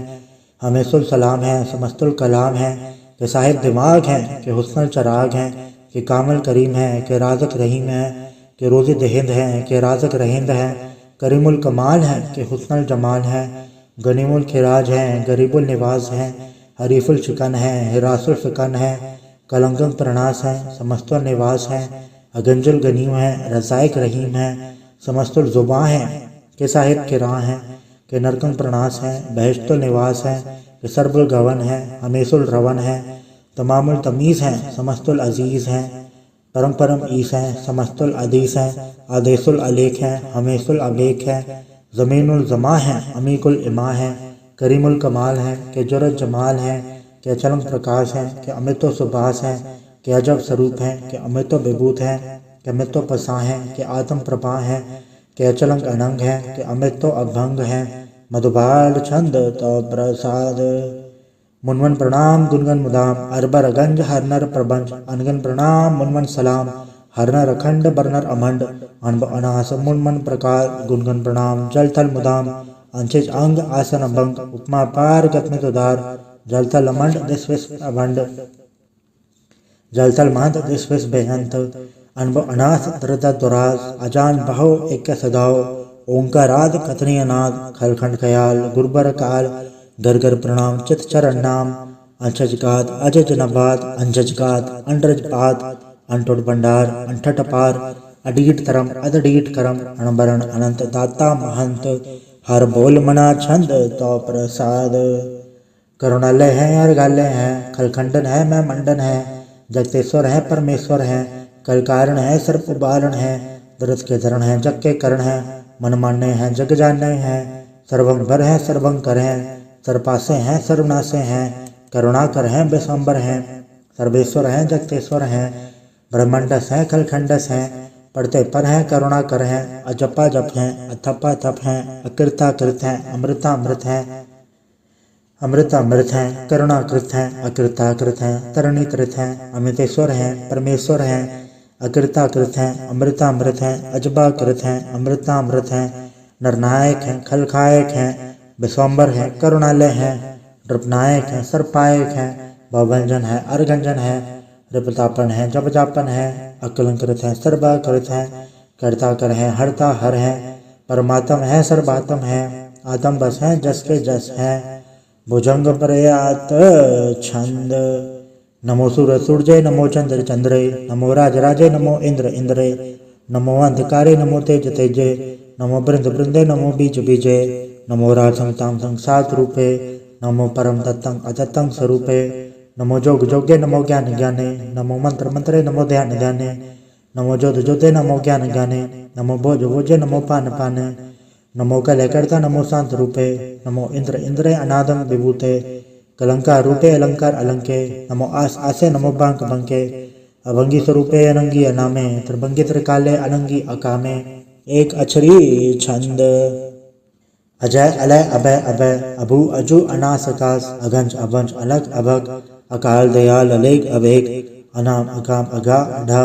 हमेशुल सलाम है, समस्तुल कलाम है, के साहिब दिमाग हैं, के हुस्नल चराग हैं, के कामल करीम है, के राज़क रहीम है, के रोज़ी दहिंद हैं, के राज़क रहिंद है, करीमुल कमाल है, के हुस्नल जमाल है, गनीमुल खिराज हैं, गरीबुल निवाज हैं, हरीफुल शिकन है, हिरासुल फिकन है, कलंकं प्रणास है, समस्तुल निवास है, अगंजुल गनीम है, रज़ाइक रहीम है, समस्तुल जुबां है, के साहिब किरां है, के नरकं प्रणास है, बहिश्तुल निवास है, के सर्बुल गवन है, हमेशुल रवन है, तमामुल तमीज़ है, समस्तुल अजीज़ है, परम परम ईस है, समस्तुल अदीस है, आदेशुल अलेख है, हमेशुल अबेक है, ज़मीनुल ज़मा है, अमीकुल इमा है, करीमुल कमाल है, के जुरत जमाल है, के अचलम प्रकाश है, के अमितो सुभाष है, के अजब स्वरूप है, के अमितो विभूत है, के अमितो पसा है, के आत्म प्रभा है, के अचलंग अनंग है, के अमितो अभंग है, मधुबाल छंद तो प्रसाद। मुनमन प्रणाम गुनगन मुदाम, अरबर अगंज हरनर प्रबंज, अनगन प्रणाम मुनमन सलाम, हरनर अखंड बरनर अमंड, अनब अनास मुनमन प्रकार, गुनगन प्रणाम जल थल मुदाम, अंचिज अंग आसन भंग उपमा पार गत्मित उदार जलतल मंड दिस्विस अभंड जलतल महंत दिस्विस बेहंत अनुभव अनाथ दृद दुराज अजान बहु एक सदाओ ओंकाराद कथनीय नाद खलखंड खयाल गुरबर काल गरगर प्रणाम चित चरण नाम अंशजगात अजज नबाद अंजजगात अंडरजपात अंटुट भंडार अंठट पार अडीट तरम अदडीट करम अणबरण अनंत दाता महंत हर बोल मना छंद तो प्रसाद करुणालय है अर्घालय है खलखंडन है मैं मंडन है जगतेश्वर है परमेश्वर है कल कारण है सर्प उबारण है दरद के धरण है जग के करण है मन मान्य है जग जानने हैं सर्वंभर है सर्वंकर है सर्वपासे हैं सर्वनाशे हैं करुणाकर हैं विश्वम्बर हैं सर्वेश्वर हैं जगतेश्वर हैं ब्रह्मंडस हैं खलखंडस हैं पढ़ते पर हैं करुणाकर हैं अजपा जप हैं अथपा थप हैं अकृता कृत हैं अमृतामृत हैं अमृतामृत हैं करुणाकृत हैं अकृताकृत हैं तरणीकृत हैं अमृतेश्वर हैं परमेश्वर हैं अकृताकृत हैं अमृतामृत हैं अजबाकृत हैं अमृतामृत हैं नरनायक हैं खलखायक हैं विश्वम्बर हैं करुणालय हैं नृपनायक हैं सर्पायक हैं भवभंजन है अर्घंजन है रिपतापन है जपजापन है अकलंकृत है सर्वाकृत है कर्ताकर है हरता हर है परमात्म है सर्वात्म है आत्म बस है जस के जस है भुजंग प्रयात छंद नमो सूर्य सूर्य नमो चंद्र चंद्रे नमो राज राजे नमो इंद्र इंद्रे नमो अंधकारे नमो तेज तेजे नमो बृंद बृंदे नमो बीज बीजे नमो राजं ताम संसात रूपे नमो परम तत्तं अतत्तं स्वरूपे नमो जोग जोगे नमो ज्ञान ज्ञाने नमो मंत्र मंत्रे नमो ध्यान ध्याने नमो जोध जोधे नमो ज्ञान ज्ञाने नमो भोज भोजे नमो पान पाने नमो कलय कर्ता नमो शांत रूपे नमो इंद्र इंद्रे अनादम विभूते कलंकार रूपे अलंकार अलंके नमो आस आसे नमो बांक बंके अभंगी स्वरूपे अनंगी अनामे त्रिभंगी त्रिकाले अनंगी अकामे एक अक्षरी छंद अजय अलय अभय अभय अभु अजु अनास आकाश अगंज अभंज अलग अभग अकाल दयाल अलेग अभेग अनाम अकाम अगा अढा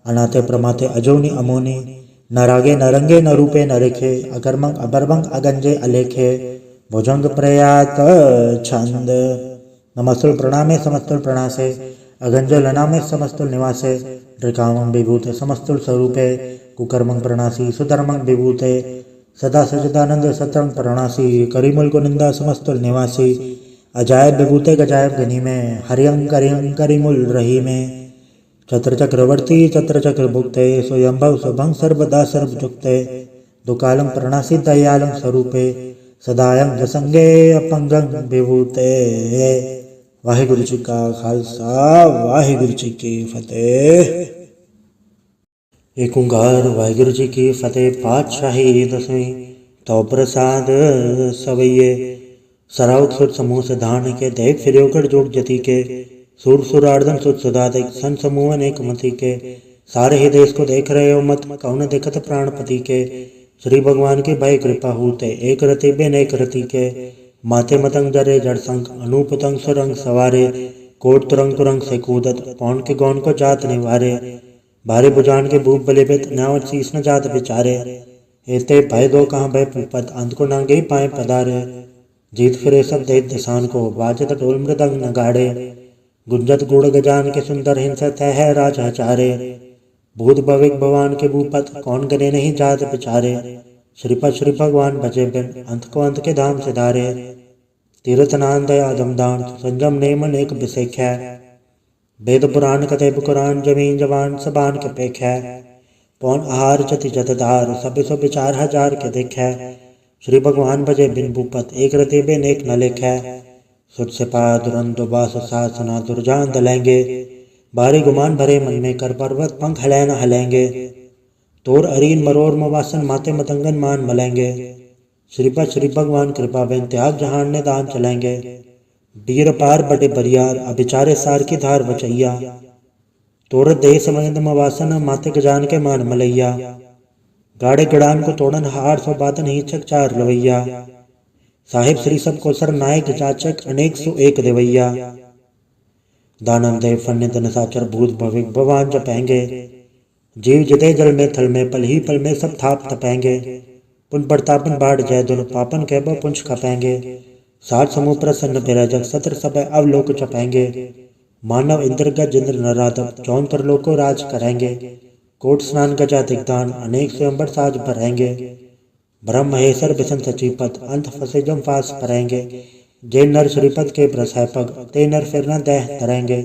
अनाथे प्रमाथे अजोनी अमोनी न रागे न रंगे न रूपे न रेखे अकर्मंग अबरभंग अगंजे अलेखे भुजंग प्रयात छंद नमस्तुल प्रणामे समस्तुल प्रणासे अगंजल नामे समस्तुल निवासे ऋकामं विभूते समस्तुल स्वरूपे कुकर्मं प्रणासी सुधर्मं विभूते सदा सजदानंद सत्रंग प्रणासी करीमुल कुनिंदा समस्तुल निवासी अजायब विभूते गजायब गनी में हरियं करियं करीमुल रही में छत्र चक्रवर्ती छत्र चक्र भुक्ते स्वयंभव स्वभंग सर्वदा सर्वजुक्ते दुकालम प्रणासी दयालम स्वरूपे सदायं जसंगे अपंगं विभूते। वाहिगुरु जी का खालसा वाहिगुरु जी की फतेह। एक ओंकार वाहिगुरु जी की फतेह। पातशाही दसवीं तो प्रसाद सवैये सराउत सुर समूह सिधान के देख फिर जोग जति के सुर सुरार्दन सुर सुधाधिक सन समूह अनेक मति के सारे ही देश को देख रहे हो मत कौन देखत प्राणपति के श्री भगवान की भय कृपा होते एक रति बेन एक रति के माथे मतंग जरे जड़ संग अनूप तंग सुरंग सवारे कोट तुरंग तुरंग से कूदत पौन के गौन को जात निवारे भारी बुझान के भूप बले बेत नावत शीस न जात बेचारे एते भय दो कहाँ भय पुपत अंत को नांगे पाए पदारे जीत फिरे सब देत दिसान को बाजत ढोल मृदंग नगाड़े गुंजत गुड़ गजान के सुंदर हिंसत है राज हचारे भूत भविक भगवान के भूपत कौन गने नहीं जात बेचारे श्रीपद श्री भगवान भजे बिन अंत को अंत के धाम से धारे तीर्थ नान दया दमदान संजम नेम अनेक बिसेख है वेद पुराण कतेब कुरान जमीन जवान सबान के पेख है पौन आहार जति जतदार सब सो विचार हजार के देख है श्री भगवान भजे बिन भूपत एक रति बिन एक न लेख है सुट से पा दुरंत बास सासना दुर्जान दलेंगे बारी गुमान भरे मन में कर पर्वत पंख हलै न हलेंगे तोर अरीन मरोर मवासन माते मतंगन मान मलेंगे श्रीपद श्री भगवान कृपा बेन त्याग जहान ने दान चलेंगे बीर पार बड़े बरियार अभिचारे सार की धार बचैया तोर देश मगंद मवासन माते गजान के मान मलैया गाड़े गड़ान को तोड़न हार सो बातन ही चक चार लवैया साहिब श्री सब को सर नायक जाचक अनेक सो एक देवैया दानव देव फन्य तन साचर भूत भविक भगवान जपेंगे जीव जिते जल में थल में पल ही पल में सब थाप तपेंगे पुन प्रतापन बाढ़ जय दुन पापन कहबो पुंछ खपेंगे। साठ समूह प्रसन्न बिराजक सत्र सब अवलोक चपेंगे। मानव इंद्र गज इंद्र नराधम चौन पर लोको राज करेंगे। कोट स्नान गजा दिग्दान अनेक स्वयंवर साज भरेंगे। ब्रह्म महेश्वर बिशन सचीपत अंत फसे जम फास परेंगे। जे नर श्रीपद के ब्रस है पग ते नर फिर न दह धरेंगे।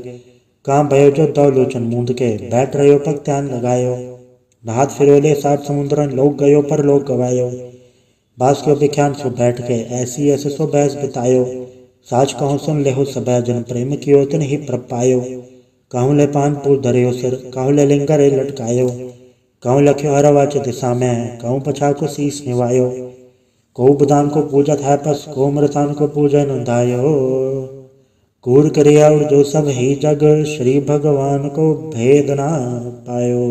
काम भयो जो दौ लोचन मूंद के बैठ रहो पग ध्यान लगायो। नहात फिरोले सात समुद्रन लोग गयो पर लोग गवायो। बास के विख्यान सो बैठ के ऐसी ऐसे सो बहस बितायो। साच कहूँ सुन लेहो सबै जन प्रेम कियो तिन ही प्रभ पायो। कहूँ ले पान पूर धरियो सिर कहूँ ले लिंगर लटकायो। कहूँ लख्यो हरवाच दिशा में कहूँ पछा को शीस निवायो। को बुदान को पूजत है पस को मृतान को पूजन उधायो। कूर क्रिया और जो सब ही जग श्री भगवान को भेद ना पायो।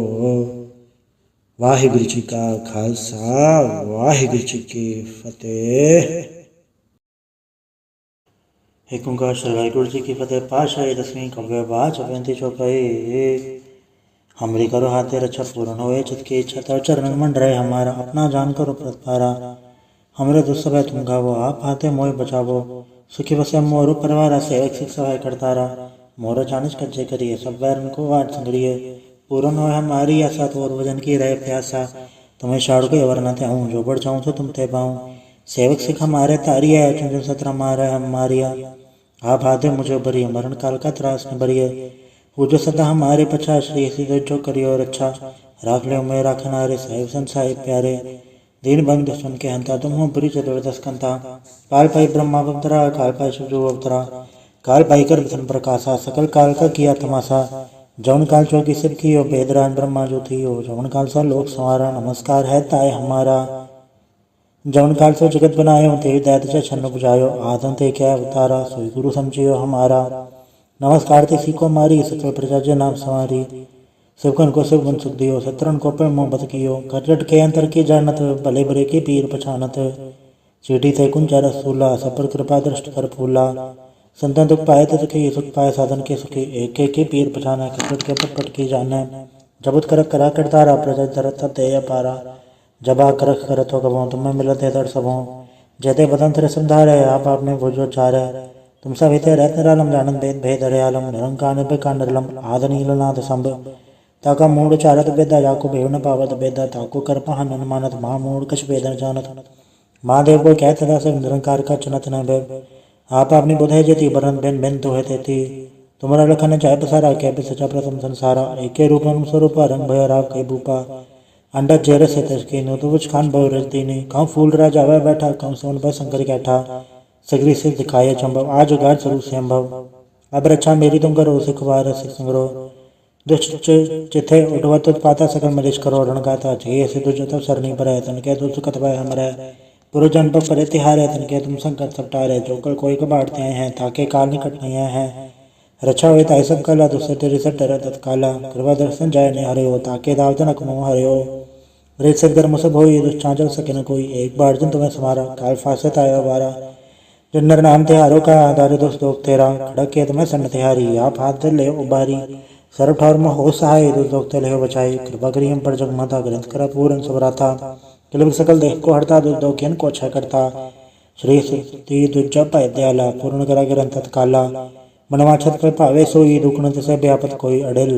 वाहिगुरु जी का खालसा वाहिगुरु जी की फतेह। एक ओंकार श्री वाहिगुरु जी की फतेह। पाशाही दसवीं कव्य बाच पैंती चौपाई। हमरी करो हाथे रक्षा पूर्ण होए चित की इच्छा तर चरण मन रहे हमारा। अपना जान करो प्रतपारा हमरे दुस्सभय तुम गावो। आप हाथे मोय बचावो सुखी बसे मोरु परिवार सेवक सिख सहाय करतारा। मोर जानिश कज्जे करिए सब वैरन को वाट संगरिए। पूर्ण हो हमारी आशा तो और वजन की रहे प्यासा। तुम्हें शाड़ को अवर न थे हूँ जो बढ़ जाऊँ तो तुम ते पाऊँ। सेवक सिख हमारे तारिया चुन सत्र मारे हम मारिया। आप हाथे मुझे बरिए मरण काल का त्रास न बरिए। वो जो सदा हमारे पछा श्री सिद्ध जो करियो रक्षा। राख लियो मैं राखनारे साहिब संसाहिब प्यारे। दीन बंधु सुन के हंता तुम हो बुरी चतुर्दश कंता। काल पाई ब्रह्मा अवतरा काल पाई शिवजो अवतरा। काल पाई कर विष्णु प्रकाशा सकल काल का किया तमाशा। जौन काल चौकी सिर की हो बेदरान ब्रह्मा जो थी हो। जौन काल सा लोक संवारा नमस्कार है ताय हमारा। जौन काल सो जगत बनायो ते दैत छन्न बुझायो। आदम ते क्या अवतारा सोई गुरु समझियो हमारा। नमस्कार ते सीको मारी सकल प्रजा जे नाम संवारी। शिवकन को शिव बन सुख दियो शत्रन को पे मोहब्बत कियो। करजट के अंतर की जानत भले बुरे के पीर पछानत। चीटी थे कुंजा रसूला सब पर कृपा दृष्ट कर फूला। संतन दुख पाए तो सुखी सुख पाए साधन के सुखी। एक के पीर पछाना करजट के पट की जाने। जबुत करक करा करतारा प्रजा धरत सब दे पारा। जब आ करख करत हो कबो तुम्हें मिलत है दर सबों। जयते बदन थे संधारे आप आपने भोजो चारे। तुम सब हिते रहत निरालम जानत भेद भेद हरियालम। निरंकार निर्भय नरलम आद नीलनाथ संभ। ताका मूड चारत बेदा जाको भेव न पावत बेदा। ताको कर पहा नन मानत महा मूड कछ वेदन जानत। महादेव को कहत सदा सब निरंकार का चुनत न भय। आप अपनी बुध है जेती बरन बेन बेन तो है तेती। तुमरा लखन चाहे पसारा कह भी सचा प्रथम संसारा। एके रूप स्वरूप रंग भय राव कई भूपा। अंडा चेहरे से तस्की नो तो कुछ खान बहु रजती ने। कहूँ फूल राजा वह बैठा कहूँ सोन भय शंकर कैठा। सगरी से दिखाए चंभव आज गार स्वरूप से अम्भव। अब रक्षा मेरी तुम करो सिखवार सिख संग्रह। दुष्ट चिथे उठवत पाता सकल मलेश करो रण गाता। जे ऐसे दुज तब सरनी पर तन के दुख सुखत भय हमरे। पुरजन पर परे तिहारे तन के तुम संकट सपटारे। जो कल कोई को बांटते हैं ताके काल निकट नहीं हैं। रक्षा हुए ताई सब कला दुसर तेरे सट डर तत्काला। कृपा दर्शन जाय ने हरे हो ताके दाव जनक मोह हरे हो। रेत सदगर मुसब हो दुष्चांचल सके न कोई। एक बार जन तुम्हें समारा काल फासत आयो बारा। जन नर नाम तिहारो का दारे दोस्त दोग तेरा। खड़क के तुम्हें सन्न तिहारी आप हाथ ले उबारी। सर्व ठौर में हो सहाय दोस्त ले बचाई। कृपा करी हम पर जग माता ग्रंथ करा पूर्ण सबराथा। किल सकल देह को हरता दुर्दोग्यन को अच्छा करता। श्री सुति दुर्जा पाय दयाला पूर्ण करा ग्रंथ तत्काला। मनवा छत पर पावे सोई दुखन से व्यापत कोई अड़ेल।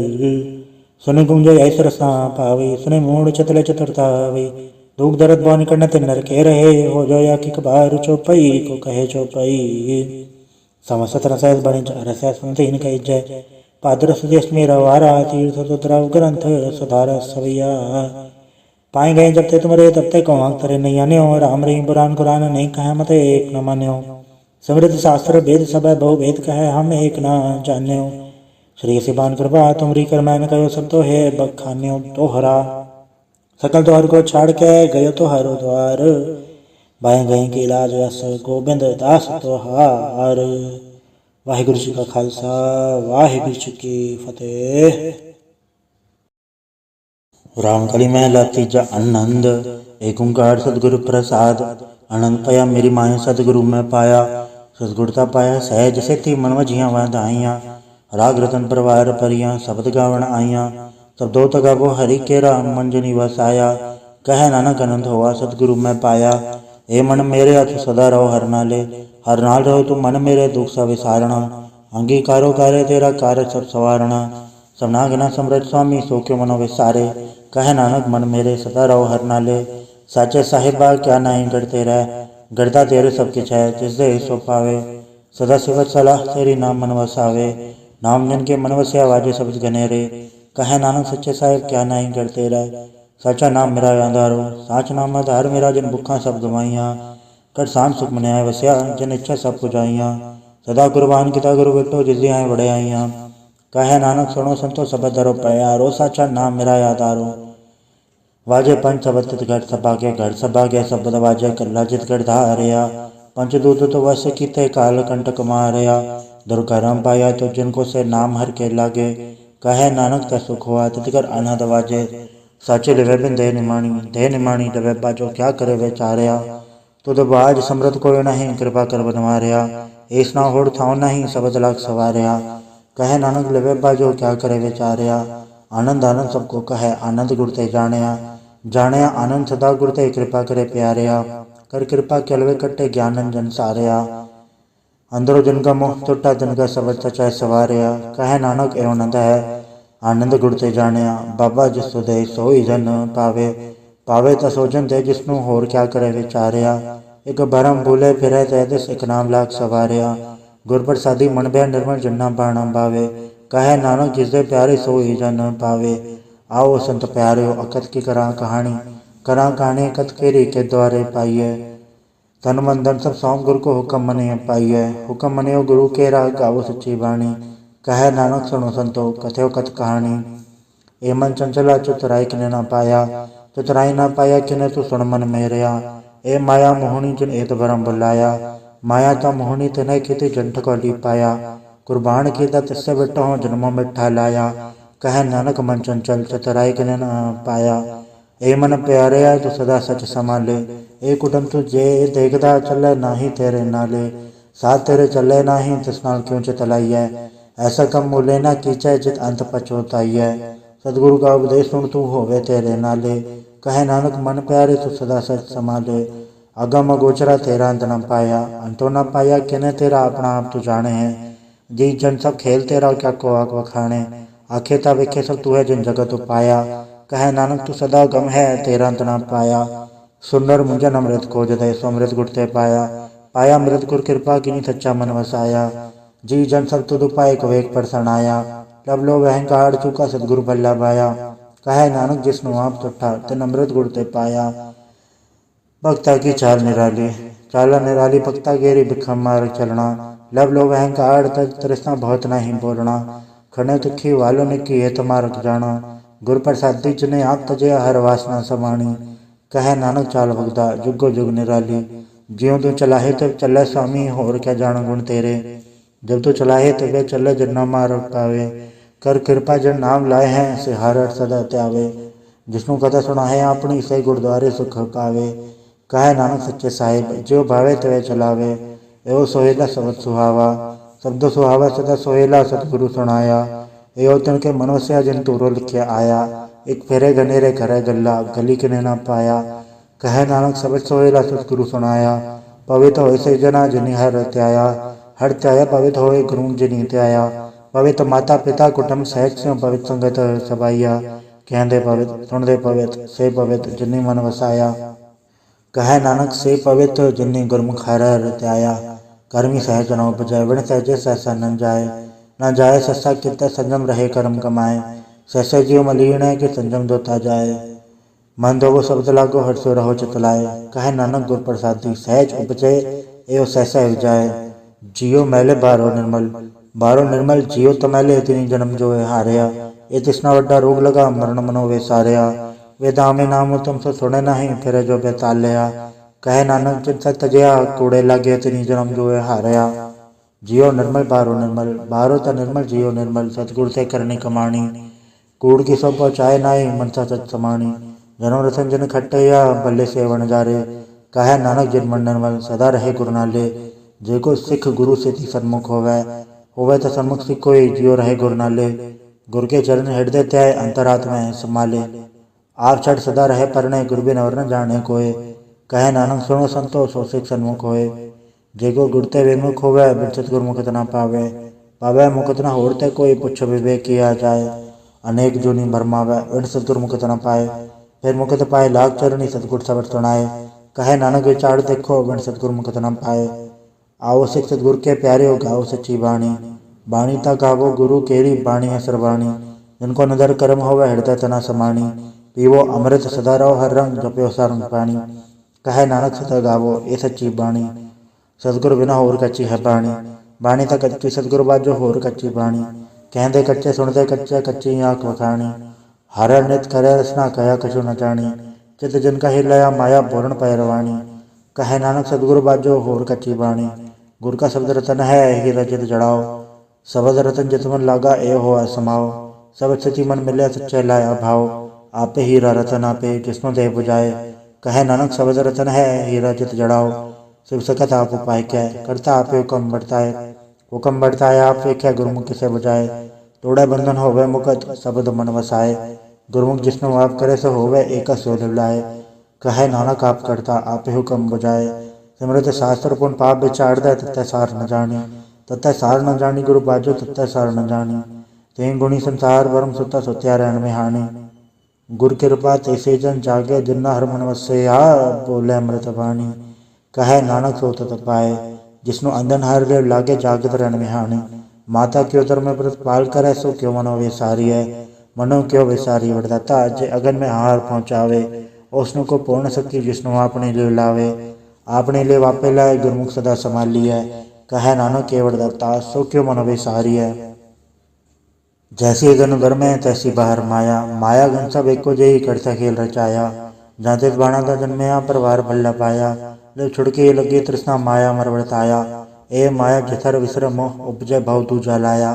सुने गुंजय ऐस रसा पावी सुने मूड चतले चतुरतावी। दुख दर्द बौन करने ते नर के रहे हो जो या कि कबार चौपई को कहे चौपई। समस्त रसायस बने रसाय सुनते इन कही जय। पादर सुदेश मेरा वारा तीर्थ तो द्रव ग्रंथ सुधार सवैया। पाए गए जब ते तुम्हारे तब ते कौन तरे नहीं आने हो। राम रही पुराण कुरान नहीं कहे मत एक न मान्यो। समृद्ध शास्त्र वेद सब बहु वेद कहे हम एक न जान्यो। श्री सिबान कृपा तुमरी कर मैंने कहो सब तो है बखान्यो तोहरा। सकल द्वार को छाड़ के गयो तो हरो द्वार। बाएं गए की इलाज यस गोविंद दास तोहार। वाहिगुरु जी का खालसा वाहिगुरु जी की फतेह। रामकली महला तीजा आनंद। एक ओंकार सदगुरु प्रसाद। आनंद पाया मेरी माया सदगुरु में पाया। सदगुरता पाया सहज से थी मन वजिया वाधाइया। राग रतन परवार परिया शब्द गावण आइया। तब दो तगा वो हरि के राम मंजनी वसाया। कहे नानक आनंद हुआ सतगुरु मैं पाया। ए मन मेरे तू सदा रहो हर नाले, हर नाल रहो तू मन मेरे दुख सा विसारणा। अंगीकारो कार्य तेरा कार्य सब सवारणा, सबना गिना समृत स्वामी सो क्यों मनो विसारे। कहे नानक मन मेरे सदा रहो हर नाले, साचे साहिबा क्या नहीं गढ़ते रह। गढ़ता तेरे सब किछ है जिस दे सो पावे, सदा सिवत सलाह तेरी नाम मन वसावे। नाम जन के मन वसिया वाजे शब्द घनेरे, कहे नानक सच्चे साहिब क्या नहीं गढ़ते रह। साचा नाम मेरा आधारो, साच नाम आधार मेरा जिन भुखा सब गवाइया। कर सांत सुख मन्याय वसिया जिन इच्छा सब पुजाइया। सदा कुर्बान किता गुरु बिटो जिसदी आए बड़े आइया। कहे नानक सुनो संतो सब धरो प्यारो, साचा नाम मेरा आधारो। वाजे पंच शब्द तित घट सभा के, घर सभा के शब्द वाजे कल्ला जित गढ़ धारिया। पंचदूत तो वश कीते काल कंटक मारया, दुर्कर्म पाया तो जिनको से नाम हर के लागे। कहे नानक ते सुख हुआ तित कर अनहद वाजे, साचे लिवे बिन दे निमाणी। दे निमाणी लिवे बाजो क्या करे वे चारया। तुद बाज समृत कोई नहीं कृपा कर बनवारया, ऐस ना होड़ थाओ नहीं शब्द लाख सवारया। कहे नानक लिवे बाजो क्या करे वे चारया, आनंद आनंद सबको कहे आनंद गुरते जाणया। जाणया आनंद सदा गुरते कृपा करे प्यारया, कर कृपा केलवे कट्टे ज्ञानन जन सारया। अंदरो जिनका मोह टुटा तिनका शब्द सचाय सवारया। कहे नानक एवं आनंद है आनंद गुरते जाणया, बाबा जिसो दे सोई जन पावे। पावे ता सोजन दे जिसनु होर क्या करे विचारया। एक भरम भूले फिरे तैदिस एक नाम लाख सवारया, गुर प्रसादी मन भय निर्मल जन्ना बाणा बावे। कहे नानक जिसदे प्यारे सोई जन पावे। आओ संत प्यारे अकत की करा कहानी कत केरी के द्वारे पाइए। तन मन धन सब सौंप गुरु को हुक्म मने पाइए, हुक्म मने गुरु के राह गावो सच्ची बाणी। कहे नानक सुनो संतो कथो कथ कहानी, ए मन चंचला चतुराई किने ना पाया। चतुराई ना पाया किने तू सुन मन मेरया। ए माया मोहनी जिन एत भरम बुलाया, माया ता मोहनी तिने खेती जंठ को ली पाया। कुर्बान कीता तिससे बिटो जन्मों मिठा लाया। कहे नानक मन चंचल चतुराई किने ना पाया। ए मन प्यारे तू सदा सच संभाले, ए कुटुम तू जे देखदा चले नाही तेरे नाले। साथ तेरे चले नाही तिस नाल क्यों चितलाई है, ऐसा कम मूले ना कीचै जित अंत पछोताई है। सतगुरु का उपदेश सुन तू होवे तेरे नाले, कहे नानक मन प्यारे तू सदा सच संभाले। अगम अगोचरा तेरा अंत न पाया, अंतो न पाया किने तेरा अपना आप तू जाने है। जी जन सब खेल तेरा क्या को आग वखाणे, आखे ता विखे सब तू है जिन जगत पाया। कहे नानक तू सदा गम है तेरा अंत न पाया। सुंदर मुंजन अमृत खोज दे सो अमृत गुरते पाया। पाया अमृत गुर कृपा किनी सच्चा मन वसाया। जी जन सब तुद पाए कवेक पर आया, लब लो अहंकार चूका सतगुरु बल्ला पाया। कहे नानक जिसनु आप तुठा तिन अमृत गुरते पाया। भक्ता की चाल निराली चाला निराली, भक्ता गेरी भिखम मार्ग चलना। लब लो अहंकार तृष्णा बहुत नहीं बोलना, खने दुखी वालों ने किए तुम्हारक जाना। गुर प्रसादी जिने आप तजे हर वासना समाणी। कहे नानक चाल भगता जुगो जुग निराली, ज्यों तू चलाहे तब चले स्वामी होर क्या जान गुण तेरे। जब तू चलाहे तबे चले जन्ना मार पावे, कर कृपा जन नाम लाए हैं से हर अर्थ सदा त्यावे। जिसनु कथा सुना है अपनी से गुरुद्वारे सुख पावे। कहे नानक सच्चे साहिब जो भावे तवे चलावे, एवं सोहेला शब्द सुहावा। शब्द सुहावा सदा सोहेला सतगुरु सुनाया। एवं तन के मनुष्य जिन तूरो लिखे आया, एक फेरे घनेरे करे गल्ला गली किने ना पाया। कहे नानक शब्द सोहेला सतगुरु सुनाया, पवित्र होए से जना जिनि हर त्याया। हर त्याया पवित्र होए गुरु जिनि त्याया। पवित्र माता पिता कुटुंब सहज से पवित्र संगत सबाइया। कहते पवित्र सुन दे पवित्र से पवित्र जिनि मन वसाया। कहे नानक से पवित्र जिनि गुरमुख हर त्याया। कर्मी सहज न उपजय विण सहजे सहसा न जाए। न जाए सस्सा कित संजम रहे कर्म कमाए। सहसे जीव मलिन है कि संजम दोता जाए। मन दो शब्द लागो हर्षो रहो चितलाए। कहे नानक गुर प्रसादी सहज उपजे एवं सहसा हो जाए। जियो मैले बारो निर्मल जियो तो मैले इतनी जन्म जो है हारया। ये तिसना वड्डा रोग लगा मरण मनो वे सारया। वे दामे नाम तुम सो सुने नहीं फिर जो बेतालया। कहे नानक जिन सत तजया कूड़े लागे इतनी जन्म जो है हारया। जियो निर्मल बारो त निर्मल जियो निर्मल, सतगुरु से करनी कमाणी। कूड़ की सब पहुँचाए नाई मनसा सच समाणी। जन्म रतन जिन खट्टया भले से वन जारे। कहे नानक जिन मन निर्मल सदा रहे गुरु नाले। जेको सिख गुरु से थी सन्मुख होवे तो सन्मुख सिख कोई जियो रहे गुरु नाले। गुरु के चरण हृदय त्याय अंतरात्मा संभाले। आप छड़ सदा रहे परने, गुरु बिन और न जाने कोय। कहे नानक सुनो संतो, सो सिख सन्मुख होए। जेको गुरते विमुख होवे, बिन सतगुर मुकत न पावे। पावे मुकत न होरते कोई, पुछो विवेक किया जाए। अनेक जूनी भरमावे, बिन सतगुर मुकत न पाए। फिर मुकत पाए लाग चरणी, सतगुर शब्द सुनाए। कहे नानक विचार देखो, बिन सतगुर मुकत न पाए। आओ सिख सतगुर के प्यारे, गाओ सच्ची बाणी। बाणी ता गावो गुरु केरी, बाणी है सरबाणी। जिनको नदर कर्म होवे, हृदय तना समाणी। पीवो अमृत सदा रहो हर रंग, जपयो सारंग पाणी। कहे नानक सदा गावो ये सच्ची बाणी। सतगुर बिना होर कच्ची है बाणी। बाणी ता कच्ची सतगुर बाजो, होर कच्ची बाणी। कहते कच्चे सुनते कच्चे, कच्ची आँख वखाणी। हर नित करे रसना, कया कछु न जानी। चित जन का हिलया, माया बोरण पैरवाणी। कहे नानक सतगुर बाजो, होर कच्ची बाणी। गुर का शब्द रतन है, हीरा जित जड़ाओ। शब्द रतन जित मन लागा, ए हो समाओ। सब सची मन मिले, सच्चे लाया भाव। आपे हीरा रतन आपे, जिसनो दे बुझाए। कहे नानक शब्द रतन है, हीरा जित जड़ाओ। शिव सकत आप उपाय क्या, करता आपे हुक्म बढ़ता है। हुक्म बढ़ता है आप वेख्या, गुरमुख किसे बुझाए। तोड़े बंधन होवे मुकत, शब्द मन वसाए। गुरमुख जिसनो आप करे, सो होवे एक सो लाए। कहे नानक आप करता आपे हुक्म बुझाए। सिमरत शास्त्र पुन पाप विचार दे, तत्ते सार न जानी। तत्ते सार न जानी, गुरु बाजो तत्ते सार न जानी। तें गुणी संसार, परम सुता सुत्या रहन में हानि। गुर कृपा तैसे जन जागे, जिन्ना हर मन वसे आ, बोले अमृत बाणी। कहे नानक सो तत पाए, जिसनो अंधन हर ले लागे, जागत रहन में हानि। माता क्यों दर में प्रतिपाल करे, सो क्यों मनो विसारी है। मनो क्यों विसारी वरदाता, जे अगन में हार पहुँचावे। उसनु को पूर्ण सकी, जिसनो आपने ले लावे। आपने ले वापे लाए, गुरमुख सदा संभाली है। कहे नानक के वरदाता, सो क्यों मनो विसारी है। जैसी गन घर में, तैसी बाहर माया। माया गन सब एको जेही, करता खेल रचाया। जाते बाणा दा जन्मया, परवार भल्ला पाया। जब छुड़के लगे तृष्णा, माया मर वर्ताया। ए माया जथर विसर मोह, उपजे भव तू जलाया।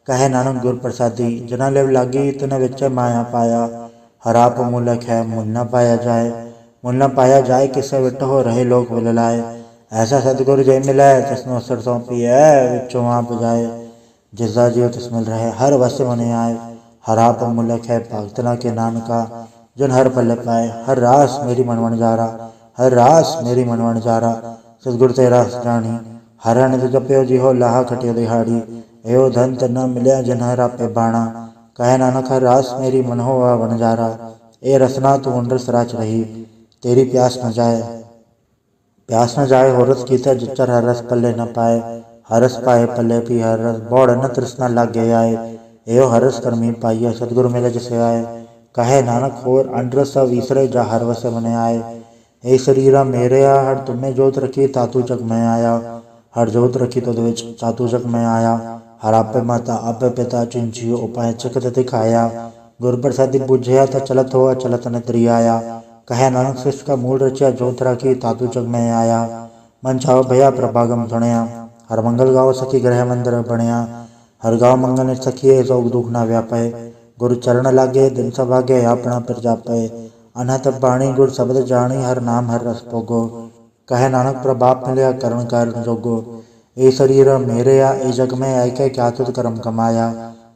कहे नानक गुर प्रसादी, जना लेव लागी, तन विच माया पाया। हराप मूलक है, मुल न पाया जाए। मुल न पाया जाए, किसे विट हो रहे लोग विललाए। ऐसा सतगुर जय मिलाए, तस्नो सर सौंपी है, विचों आप जाए। जिसदा जीव तिस मिल रहे, हर वस मन आए। हराप मूलक है, भक्तना के नानका। जन हर पल पाए, हर रास मेरी मनवन जारा। हर रास मेरी मनवन जारा, सतगुर तेरा जानी। हर नित जप्यो जिहो, लाहा खटियो दिहाड़ी। एहो धन न मिलया, जन हर आपे बाणा। कहे नानक हर रास मेरी मन हो वन जारा। ए रसना तू रस राच रही, तेरी प्यास न जाए। प्यास न जाए हो रस कीते, जिचर हर रस पल्ले न पाए। हरस पाए पल्ले भी हर रस, बौड़ न तृष्णा लागे आए। एहो हरस करमी पाइय, सतगुर मिले जिसे आए। कहे नानक होर अंडरस विसरे, जा हर वस मन आए। ए शरीरा मेरे आ, हर तुम्हें जोत रखी, तातू जग में आया। हर जोत रखी तो विच, तातू जग में आया। हर आपे माता आपे पिता, चिंचियो उपाय चकत दिखाया। गुर प्रसादी बुझया, तो चलत हो चलत न त्रियाया। कहे नानक शिष्ट का मूल रचा, जोत रखी तातू जग में आया। मन चाहो भया, प्रभागम सुनया। हर मंगल गाओ सखी, ग्रह मंदिर बनया। हर गाँव मंगल सखिए, सौ दुख ना व्यापय। गुरु चरण लागे, दिन सभागे, अपना पर जापय। अनहत बाणी गुर शब्द जानी, हर नाम हर रस भोगो। कहे नानक प्रभाप मिलया, करण कारण जोगो। ए शरीर मेरे आ, ए जग में आय के, क्या तुद कर्म कमाया।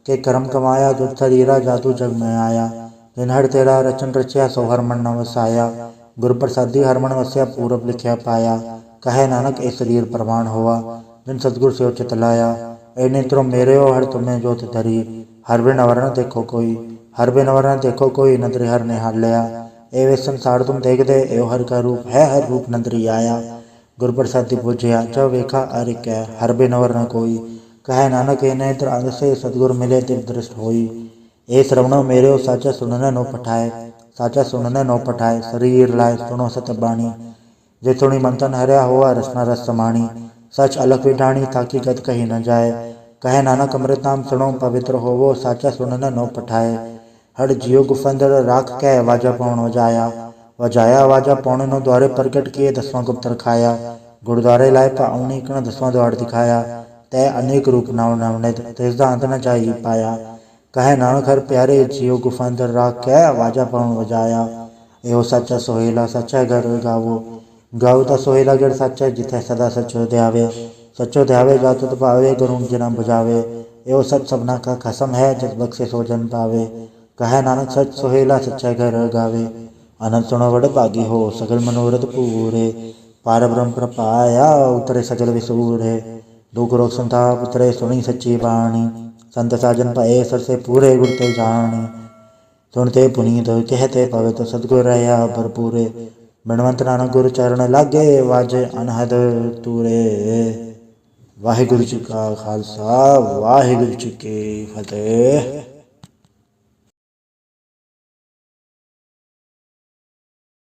के कर्म कमाया, दुख शरीरा जातु जग में आया। जिन हर तेरा रचन रचया, सो हर मन न वसाया। गुरु प्रसादी हर मन वस्या, पूरब लिखया पाया। कहे नानक ए शरीर प्रमाण हुआ, जिन सतगुर से चित लाया। ए नेत्रों मेरे हो, हर तुम्हें जोत धरी। हर बिन अवर न देखो कोई, हर बिन अवर न देखो कोई, नदरि हर निहाल लिया। ए वे संसार तुम देख दे, एव हर का रूप है, हर रूप नदरि आया। गुरु प्रसादी बुझया, जब वेखा अरि कै, हर बिन अवर न कोई। कहे नानक ए नेत्र अंग से, सतगुर मिले तिव दृष्ट होई। ए श्रवणो मेरे हो, साचा सुनने नो पठाए। साचा सुनने नो पठाए, शरीर लाए सुनो सत बाणी। जे सुनी मंथन हरया हुआ, रसना रस समाणी। सच अलख विठाणी, ताकि गत कही न जाए। कहे नानक अमृत नाम सुनो, पवित्र होवो, साचा सुनने नो पठाए। हर जियो गुफंदर राख कै, वाजा पौन वजाया। वजाया वाजा पौन नो, द्वारे प्रकट किए, दसवां गुप्त रखाया। गुरुद्वारे लाए पाउनी, कण दसवां द्वार दिखाया। तय अनेक रूप नाव नवनित, तिसदा अंत न जाई पाया। कहे नानक हर प्यारे, जियो गुफंदर राख कै, वाजा पौन वजाया। एहो सच्चा सोहेला, सच्चा घर गावो। गाओ ता सोहेला गढ़ सच्चा, जिथे सदा सचो ध्यावे। सचो ध्यावे गातो तो पावे, गुरु जिना बुझावे। एहो सच सबना का खसम है, जस बख्शे सो जन पावे। ਕਹੈ ਨਾਨਕ ਸਚ ਸੁਹੇਲਾ ਸੱਚਾ ਘਰ ਗਾਵੇ। ਅਨੰਦ ਸੁਣੋ ਵਡ ਭਾਗੀ ਹੋ ਸਗਲ ਮਨੋਰਥ ਪੂਰੇ। ਪਾਰ ਬ੍ਰਹਮ ਪ੍ਰਪਾਇਆ ਉਤਰੇ ਸਗਲ ਵਿਸੂਰੇ। ਦੁਖ ਰੋਗ ਸੰਤਾਪ ਉਤਰੇ ਸੁਣੀ ਸੱਚੀ ਬਾਣੀ। ਸੰਤ ਸਾਜਨ ਭਏ ਸਰਸੇ ਪੂਰੇ ਗੁਰ ਤੇ ਜਾਣੀ। ਸੁਣਤੇ ਪੁਨੀਤ ਕਹਿਤੇ ਭਗਤ ਸਤਿਗੁਰ ਰਹਾ ਭਰਪੂਰੇ। ਬਿਨਵੰਤ ਨਾਨਕ ਗੁਰ ਚਰਨ ਲਾਗੇ ਵਾਜੇ ਅਨਹਦ ਤੂਰੇ। ਵਾਹਿਗੁਰੂ ਜੀ ਕਾ ਖਾਲਸਾ ਵਾਹਿਗੁਰੂ ਜੀ ਕੀ ਫਤਿਹ।